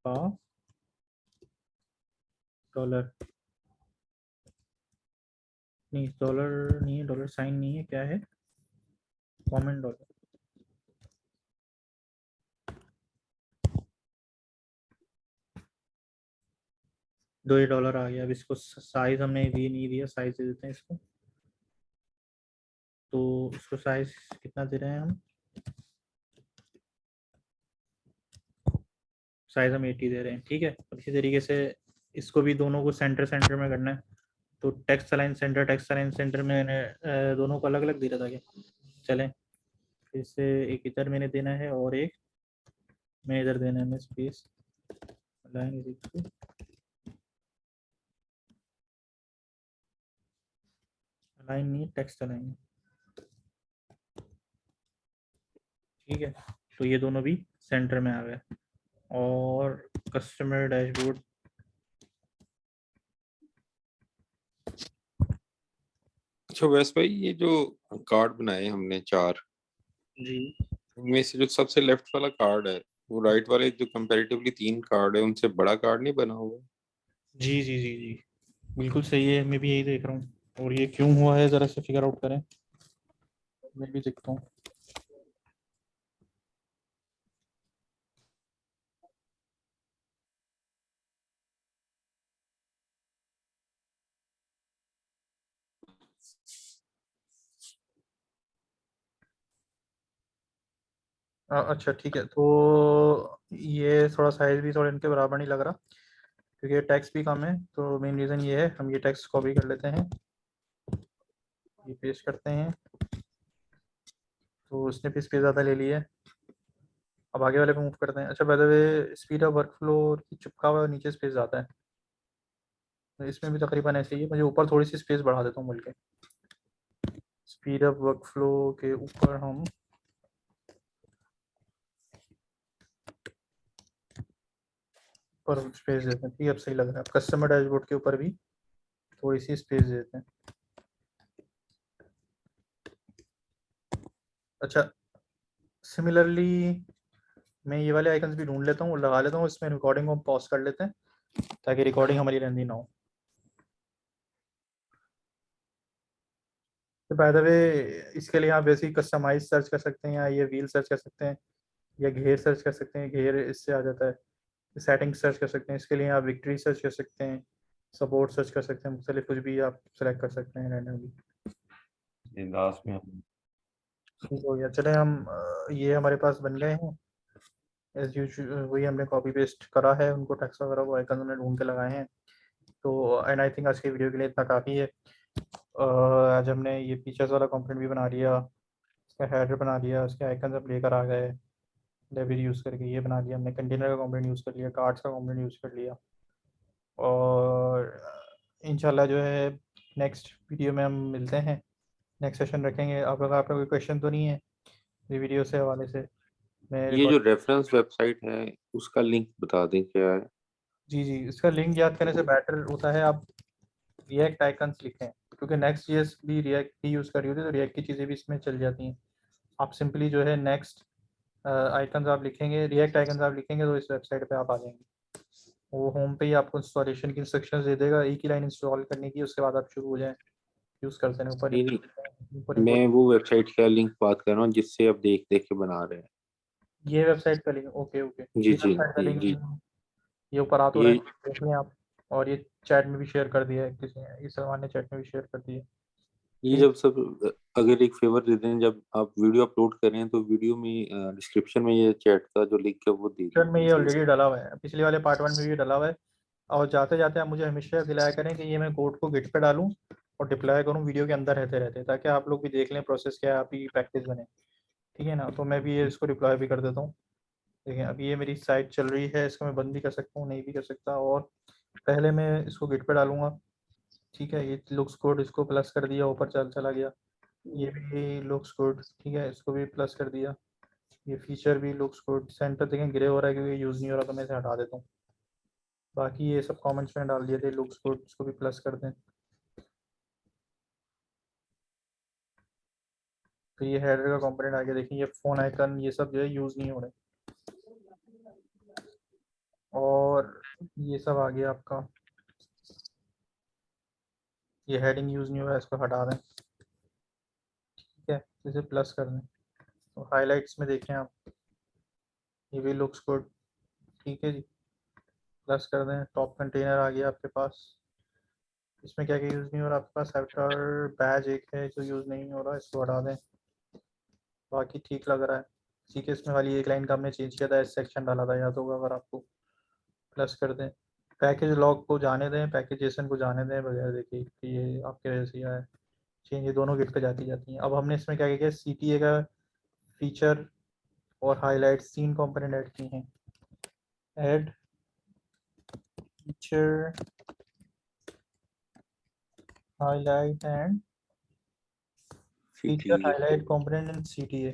Speaker 1: फा डॉलर, नहीं डॉलर नहीं है, डॉलर साइन नहीं है, क्या है? कॉमेंट डॉलर, $2 आ गया। अब इसको साइज हमने दी नहीं दिया, साइज दे देते हैं इसको। तो इसको साइज कितना दे रहे हैं हम? साइज हम 80 दे रहे हैं, ठीक है। अब इसी तरीके से इसको भी दोनों को सेंटर सेंटर में करना है। तो text align centre, text align centre में मैंने दोनों को अलग अलग दे रहा था क्या? चलें, फिर से एक इधर मैंने देना है और एक मैं इधर देना है। मैं space align is equal align नहीं, टेक्स्ट अलाइन, ठीक है। तो ये दोनों भी सेंटर में आ गए। और कस्टमर डैशबोर्ड,
Speaker 2: अच्छा वैसे भाई, ये जो कार्ड बनाए हमने 4,
Speaker 1: जी
Speaker 2: इनमें से जो सबसे लेफ्ट वाला कार्ड है, वो राइट वाले जो कंपैरेटिवली 3 कार्ड है उनसे बड़ा कार्ड नहीं बना हुआ?
Speaker 1: जी जी जी जी, बिल्कुल सही है। मैं भी यही देख रहा हूँ। और ये क्यों हुआ है ज़रा से फिगर आउट करें, मैं भी देखता हूँ। अच्छा ठीक है। तो ये थोड़ा साइज भी थोड़ा इनके बराबर नहीं लग रहा, क्योंकि टैक्स भी कम है। तो मेन रीज़न ये है, हम ये टैक्स कॉपी कर लेते हैं, ये पेस्ट करते हैं। तो उसने भी स्पेस ज़्यादा ले लिया है। अब आगे वाले पे मूव करते हैं। अच्छा, by the way speed of workflow की चिपका हुआ नीचे स्पेस ज़्यादा है, तो इसमें भी तकरीबन ऐसे ही है। मुझे ऊपर थोड़ी सी स्पेस बढ़ा देता हूँ बोल के। स्पीड ऑफ वर्कफ्लो के ऊपर हम ऊपर स्पेस देते हैं, ठीक है। अब सही लग रहा है। अब कस्टमर डैशबोर्ड के ऊपर भी थोड़ी सी स्पेस देते हैं। अच्छा, सिमिलरली मैं ये वाले आइकन्स भी ढूंढ लेता हूँ और लगा लेता हूँ। इसमें रिकॉर्डिंग को हम पॉज कर लेते हैं ताकि रिकॉर्डिंग हमारी लंबी ना हो। तो बाय द वे इसके लिए आप बेसिक कस्टमाइज सर्च कर सकते हैं, या ये व्हील सर्च कर सकते हैं, या घेर सर्च कर सकते हैं। घेर इससे आ जाता है। सेटिंग सर्च कर सकते हैं, इसके लिए आप विक्ट्री सर्च कर सकते हैं, सपोर्ट सर्च कर सकते हैं, मुख्तलिफ कुछ भी आप सेलेक्ट कर सकते हैं रैंडमली।
Speaker 3: लास्ट में हम
Speaker 1: ठीक हो गया। चले हम ये हमारे पास बन गए हैं एज यूजुअल। वही हमने कॉपी पेस्ट करा है, उनको टेक्स्ट वगैरह वो आइकन हमने ढूंढ के लगाए हैं। तो एंड आई थिंक आज की वीडियो के लिए इतना काफ़ी है। आज हमने ये फीचर्स वाला कंपोनेंट भी बना लिया, इसका हेडर बना लिया, उसके आइकन सब लेकर आ गए लाइब्रेरी यूज़ करके। ये बना लिया हमने, कंटेनर का कंपोनेंट यूज़ कर लिया, कार्ड्स का कंपोनेंट यूज़ कर लिया। और इंशाल्लाह जो है नेक्स्ट वीडियो में हम मिलते हैं, नेक्स्ट सेशन रखेंगे। आपका कोई क्वेश्चन तो नहीं है ये वीडियो से हवाले से? मैं
Speaker 2: ये जो
Speaker 1: रिकॉर्ड,
Speaker 2: रेफरेंस वेबसाइट है उसका लिंक बता दें क्या है?
Speaker 1: जी जी, इसका लिंक याद करने से बेटर होता है आप रिएक्ट आइकन्स लिखें, क्योंकि नेक्स्ट जेएस भी रिएक्ट ही यूज़ कर रही होती है, तो रिएक्ट की चीज़ें भी इसमें चल जाती हैं। आप सिंपली जो है नेक्स्ट आइकन्स आप लिखेंगे, रिएक्ट आइकन्स आप लिखेंगे, तो इस वेबसाइट पे आप आ जाएंगे। वो होम पे ही आपको इंस्टॉलेशन की इंस्ट्रक्शंस दे देगा, एक ही लाइन इंस्टॉल करने की, उसके बाद आप शुरू हो जाएं यूज़ करते हैं। ऊपर
Speaker 2: नहीं नहीं,
Speaker 1: ऊपर
Speaker 2: मैं वो वेबसाइट का लिंक बात कर रहा हूँ जिससे आप देख देख के बना रहे हैं।
Speaker 1: ये वेबसाइट का लिंक, ओके ओके,
Speaker 2: जी
Speaker 1: ये
Speaker 2: जी
Speaker 1: वेबसाइट का
Speaker 2: जी
Speaker 1: लिंक
Speaker 2: जी।
Speaker 1: ये ऊपर आ तो रहा
Speaker 2: ये
Speaker 1: है, देख लें आप। और ये चैट में भी शेयर कर दिया है किसी ने, इस सलमान ने चैट में भी शेयर कर दिया है,
Speaker 2: ये
Speaker 1: ठीक
Speaker 2: जब सब, अगर एक फेवर दे दें, जब आप वीडियो अपलोड करें तो वीडियो में डिस्क्रिप्शन में ये चैट का जो लिंक है वो दे
Speaker 1: है। में ये
Speaker 2: दीजिए।
Speaker 1: ऑलरेडी डला हुआ है, पिछले वाले पार्ट 1 में भी डला हुआ है। और जाते जाते आप मुझे हमेशा दिलाया करें कि ये मैं कोड को गिट पे डालूं और डिप्लॉय करूं वीडियो के अंदर रहते रहते, ताकि आप लोग भी देख लें प्रोसेस क्या है, आप ही प्रैक्टिस बने, ठीक है ना। तो मैं भी ये इसको डिप्लॉय भी कर देता हूँ। देखिए अभी ये मेरी साइट चल रही है, इसको मैं बंद भी कर सकता हूँ, नहीं भी कर सकता। और पहले मैं इसको गिट पे डालूंगा, ठीक है। ये लुक्स गुड, इसको प्लस कर दिया, ऊपर चला गया। ये भी लुक्स गुड, ठीक है, इसको भी प्लस कर दिया। ये फीचर भी लुक्स गुड। सेंटर देखें ग्रे हो रहा है क्योंकि यूज़ नहीं हो रहा, तो मैं इसे हटा देता हूँ। बाकी ये सब कमेंट्स में डाल दिए थे, लुक्स गुड, इसको भी प्लस कर दें। तो ये हेडर का कंपोनेंट आ गया। देखिए ये फोन आइकन ये सब जो है यूज़ नहीं हो रहे। और ये सब आ गया आपका, ये हेडिंग यूज़ नहीं हो रहा है, इसको हटा दें, ठीक है। तो इसे प्लस कर दें। तो हाईलाइट्स में देखें आप, ये भी लुक्स गुड, ठीक है जी। प्लस कर दें। टॉप कंटेनर आ गया आपके पास। इसमें क्या क्या यूज़ नहीं हो रहा आपके पास? एफ्टर बैज एक है जो यूज़ नहीं हो रहा, इसको हटा दें। बाकी ठीक लग रहा है। इसी के इसमें वाली एक लाइन का हमने चेंज किया था, एस सेक्शन डाला था, याद होगा अगर आपको। प्लस कर दें। पैकेज लॉग को जाने दें, पैकेज जेसन को जाने दें वगैरह। देखिए कि ये आपके वजह से आया है चेंज, ये दोनों गिट पे जाती हैं। अब हमने इसमें क्या किया, CTA का फीचर और हाईलाइट 3 कंपोनेंट ऐड किए हैं। Add feature, highlight and feature
Speaker 2: CTA
Speaker 1: highlight component in CTA,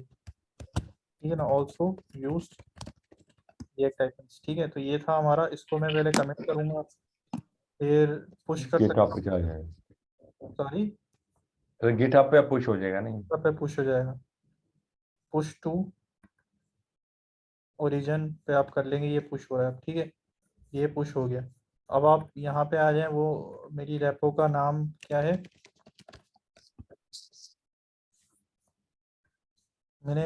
Speaker 1: ठीक है ना। ऑल्सो यूज्ड रिएक्ट आइकन्स, ठीक है। तो ये था हमारा, इसको मैं पहले कमेंट करूंगा, फिर पुश कर
Speaker 3: गिटहब
Speaker 1: सकता
Speaker 3: पे चला जाएगा,
Speaker 1: हूँ। सॉरी,
Speaker 3: तो गिटहब पे पुश हो जाएगा नहीं?
Speaker 1: पे पुश हो जाएगा। पुश टू ओरिजिन पे आप कर लेंगे, ये पुश हो रहा है अब, ठीक है। ये पुश हो गया। अब आप यहाँ पे आ जाएं, वो मेरी रेपो का नाम क्या है, मैंने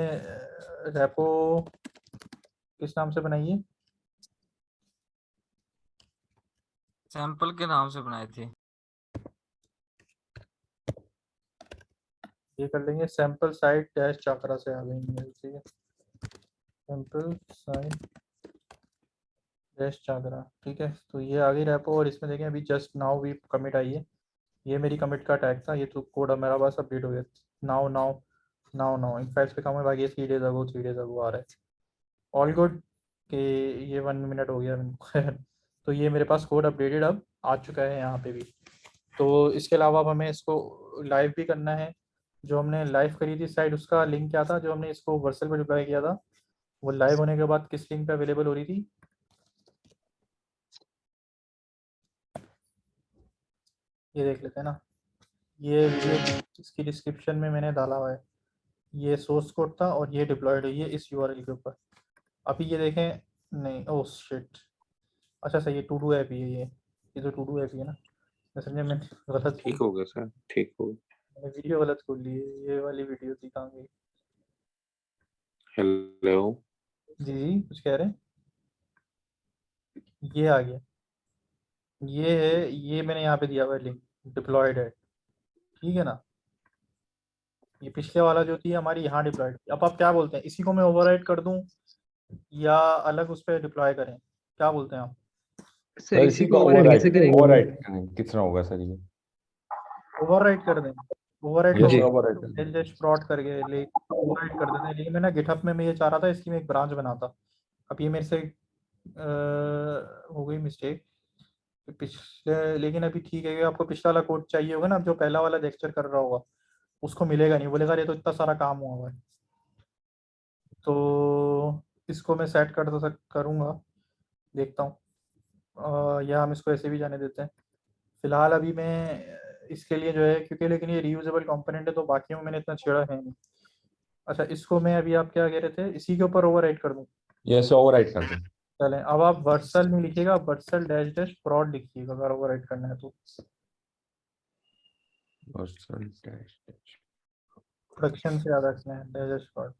Speaker 1: रेपो किस नाम से बनाई है?
Speaker 6: सैंपल के नाम से बनाई थी।
Speaker 1: ये कर लेंगे सैंपल साइट डैश चाकरा से आ गई मेल, ठीक है। सैंपल साइट डैश चाकरा, ठीक है। तो ये आ गई रेपो, और इसमें देखें अभी जस्ट नाउ भी कमिट आई है। ये मेरी कमिट का टैग था, ये तो कोड अब मेरा पास अपडेट हो गया। Now now now now in files पे काम है, बाकी 3 डेज अगो 3 डेज अगो आ रहा है। ऑल गुड कि ये 1 मिनट हो गया खैर। तो ये मेरे पास कोड अपडेटेड अब आ चुका है यहाँ पे भी। तो इसके अलावा अब हमें इसको लाइव भी करना है। जो हमने लाइव करी थी साइट, उसका लिंक क्या था? जो हमने इसको वर्सल पे डिप्लॉय किया था, वो लाइव होने के बाद किस लिंक पे अवेलेबल हो रही थी? ये देख लेते हैं ना, ये वीडियो इसकी डिस्क्रिप्शन में मैंने डाला हुआ है। ये सोर्स कोड था और ये डिप्लॉयड हुई है इस URL के ऊपर। अभी ये देखें, नहीं, ओह शिट, अच्छा सही है, टू डू ऐप ही है ये तो टू डू ऐप ही है ना। मैं समझा मैंने गलत
Speaker 2: ठीक हो गया सर, ठीक हो गया।
Speaker 1: मैंने वीडियो गलत खोल ली है, ये वाली वीडियो थी, कहाँ गई?
Speaker 2: हेलो,
Speaker 1: जी जी कुछ कह रहे हैं? ये आ गया, ये है, ये मैंने यहाँ पे दिया हुआ है लिंक, डिप्लॉयड है, ठीक है ना। ये पिछले वाला जो थी हमारी यहाँ डिप्लॉयड। अब आप क्या बोलते हैं, इसी को मैं ओवरराइट कर दूं या अलग उस पर डिप्लॉय करें? क्या बोलते हैं आप?
Speaker 3: सर इसी को ओवरराइट कितना होगा सर ये?
Speaker 1: ओवरराइट कर दें? ओवरराइट
Speaker 3: ये
Speaker 1: तो
Speaker 3: सर ओवरराइट कर दें।
Speaker 1: फ्रॉड करके ले ओवरराइट कर देते हैं, लेकिन मैं ना गिटहब में मैं ये चाह रहा था इसकी मैं एक ब्रांच बनाता। अब ये मेरे से हो गई मिस्टेक पिछले, लेकिन अभी ठीक है। आपको पिछला वाला कोड चाहिए होगा ना, जो पहला वाला लेक्चर कर रहा होगा उसको मिलेगा नहीं, बोलेगा ये तो इतना सारा काम हुआ हुआ है। तो इसको मैं सेट कर दो करूँगा, देखता हूँ, या हम इसको ऐसे भी जाने देते हैं फिलहाल। अभी मैं इसके लिए जो है, क्योंकि लेकिन ये रीयूजेबल कंपोनेंट है तो बाकियों में मैंने इतना छेड़ा है नहीं। अच्छा, इसको मैं अभी, आप क्या कह रहे थे, इसी के ऊपर ओवरराइट कर दूँ?
Speaker 3: ये सर ओवरराइट कर दें।
Speaker 1: चलें, अब आप वर्सल में लिखिएगा, वर्सल डैश डैश प्रॉड लिखिएगा अगर ओवरराइट करना है तो। प्रोडक्शन से याद रखना है डैश डैश प्रॉड।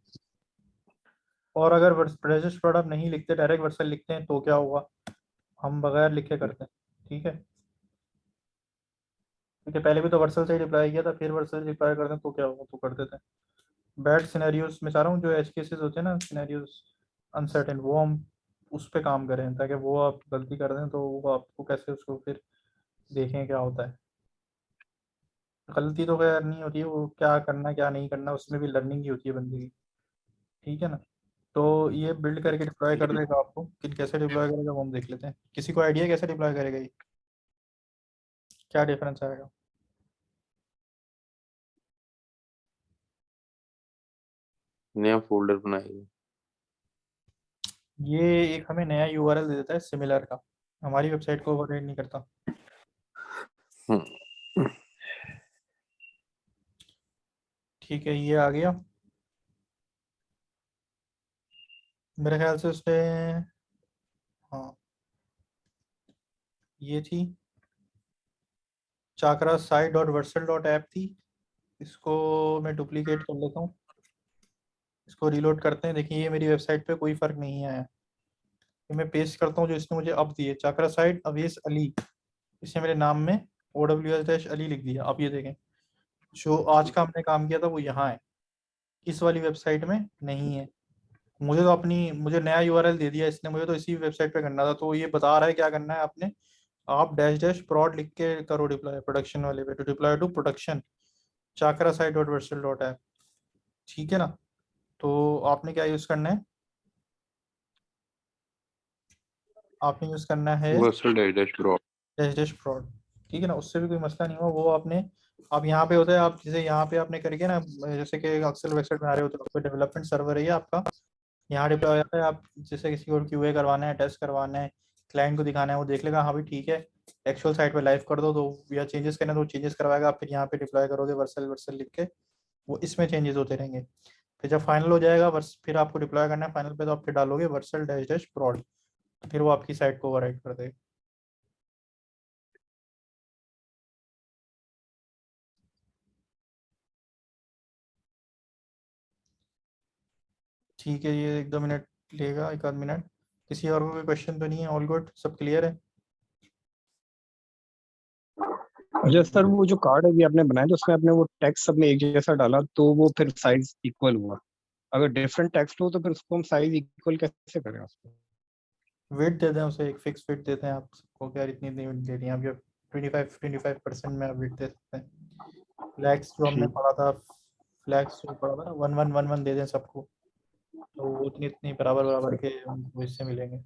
Speaker 1: और अगर डैश प्रॉड आप नहीं लिखते, डायरेक्ट वर्सल लिखते हैं तो क्या होगा, हम बगैर लिखे करते हैं, ठीक है। क्योंकि पहले भी तो वर्सल से ही डिप्लॉय किया था, फिर वर्सल डिप्लॉय करते हैं तो क्या होगा, तो कर देते हैं। बैड सिनेरियोज में चाह रहा हूँ, जो एज केसेस होते हैं ना, सिनेरियोज अनसर्टेन, वो हम उस पर काम करें, ताकि वो आप गलती कर दें तो वो आपको कैसे उसको फिर देखें क्या होता है। गलती तो खैर नहीं होती है, वो क्या करना क्या नहीं करना उसमें भी लर्निंग ही होती है बंदे की, ठीक है ना। तो ये बिल्ड करके डिप्लॉय कर देगा आपको, कि कैसे डिप्लॉय करेगा वो हम देख लेते हैं। किसी को आइडिया कैसे डिप्लॉय करेगा ये, क्या डिफरेंस आएगा?
Speaker 2: नया फोल्डर बनाएगा।
Speaker 1: ये एक हमें नया URL दे देता है सिमिलर का, हमारी वेबसाइट को ओवरराइड नहीं करता। ठीक है, ये आ गया मेरे ख्याल से उसने, हाँ ये थी चाकरा site dot Vercel dot app थी। इसको मैं डुप्लीकेट कर लेता हूँ, इसको रीलोड करते हैं। देखिए ये मेरी वेबसाइट पे कोई फ़र्क नहीं आया, ये मैं पेस्ट करता हूँ जो इसने मुझे अब दिए, चाकरा साइट अवेश अली, इसने मेरे नाम में OWS अली लिख दिया। अब ये देखें, जो आज का हमने काम किया था वो यहाँ है, इस वाली वेबसाइट में नहीं है। मुझे नया URL दे दिया इसने, मुझे तो इसी वेबसाइट पे करना था। तो ये बता रहा है क्या करना है आपने, आप -- लिख के करो डिप्लॉय प्रोडक्शन वाले पे, to deploy to production Chakra site .vercel.app, ठीक है ना। तो आपने क्या यूज करना है, आपने यूज करना है
Speaker 2: वर्सल डैश
Speaker 1: -prod, ठीक है ना। उससे भी कोई मसला नहीं हुआ, वो आपने, अब यहाँ पे होता है, आप जैसे यहाँ पे आपने करके ना, जैसे कि अक्सर वेबसाइट बना रहे होते हो, डेवलपमेंट सर्वर है ये आपका, यहाँ डिप्लॉय हो जाता है। आप जैसे किसी को QA करवाना है, टेस्ट करवाना है, क्लाइंट को दिखाना है, वो देख लेगा हाँ भी ठीक है, एक्चुअल साइट पे लाइव कर दो, तो या चेंजेस करना तो चेंजेस करवाएगा, आप फिर यहाँ पे डिप्लॉय करोगे वर्सल लिख के, वो इसमें चेंजेस होते रहेंगे। फिर जब फाइनल हो जाएगा फिर आपको डिप्लॉय करना है फाइनल पे, तो आप फिर डालोगे वर्सल -prod, फिर वो आपकी साइट को ओवरराइट कर देगा। ठीक है, ये 1-2 मिनट लेगा, 1-आध मिनट। किसी और को कोई क्वेश्चन तो नहीं है, ऑल गुड, सब क्लियर है।
Speaker 8: अच्छा सर, वो जो कार्ड अभी आपने बनाया तो उसमें आपने वो टेक्स्ट सबने एक जैसा डाला तो वो फिर साइज इक्वल हुआ। अगर डिफरेंट टेक्स्ट हो तो फिर उसको हम साइज इक्वल कैसे करें उसको?
Speaker 1: वेट दे दें उसे, एक फिक्स वेट देते हैं आप सबको, क्या इतनी वेट दे रही हैं आप, 25% में आप वेट दे सकते हैं। फ्लैक्स जो हमने
Speaker 8: ठीक।
Speaker 1: पढ़ा था, फ्लैक्स जो पढ़ा था ना, 1-1-1-1 दे दें सबको, तो वो इतनी बराबर के उनको इससे मिलेंगे।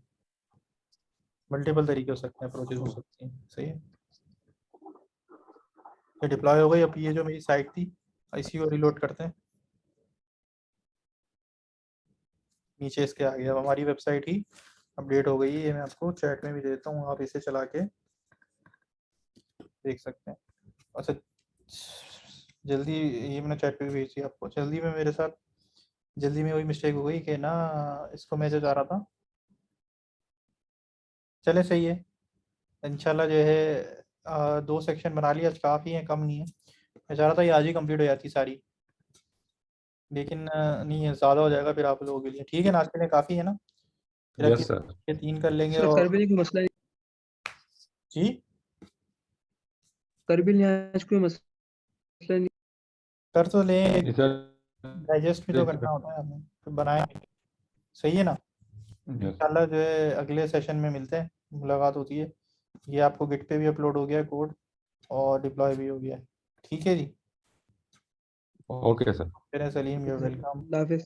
Speaker 1: मल्टीपल तरीके हो सकते हैं, अप्रोचेज हो सकती हैं, सही है। ये डिप्लॉय हो गई। अब ये जो मेरी साइट थी, इसी को रिलोड करते हैं, नीचे इसके आ गया। अब हमारी वेबसाइट ही अपडेट हो गई है, ये मैं आपको चैट में भी देता हूँ, आप इसे चला के देख सकते हैं। अच्छा, जल्दी, ये मैंने चैट पे भी भेजी आपको, जल्दी में मेरे साथ जल्दी में वही मिस्टेक हो गई कि ना, इसको मैसेज आ रहा था। चले सही है, इंशाल्लाह जो है 2 सेक्शन बना लिया, आज काफ़ी है, कम नहीं है। मैं चाह रहा था ये आज ही कंप्लीट हो जाती सारी, लेकिन नहीं है, ज़्यादा हो जाएगा फिर आप लोगों के लिए। ठीक है ना, आज के लिए काफ़ी है ना, फिर अब
Speaker 3: यस सर।
Speaker 1: ये 3 कर लेंगे।
Speaker 4: सर
Speaker 1: और
Speaker 4: कर भी नहीं कोई मसला नहीं,
Speaker 1: जी,
Speaker 4: कर भी नहीं आज कोई मसला नहीं।
Speaker 1: कर तो लें,
Speaker 3: जी सर।
Speaker 1: डाइजेस्ट भी तो करना होता है हमें, फिर बनाएंगे, सही है ना।
Speaker 3: यस
Speaker 1: इंशाल्लाह जो है अगले सेशन में मिलते हैं, मुलाकात होती है। ये आपको गिट पे भी अपलोड हो गया है कोड, और डिप्लॉय भी हो गया है, ठीक है जी।
Speaker 3: Okay sir.
Speaker 1: फिर सलीम, यू वेलकम।
Speaker 4: अल्लाह हाफिज़।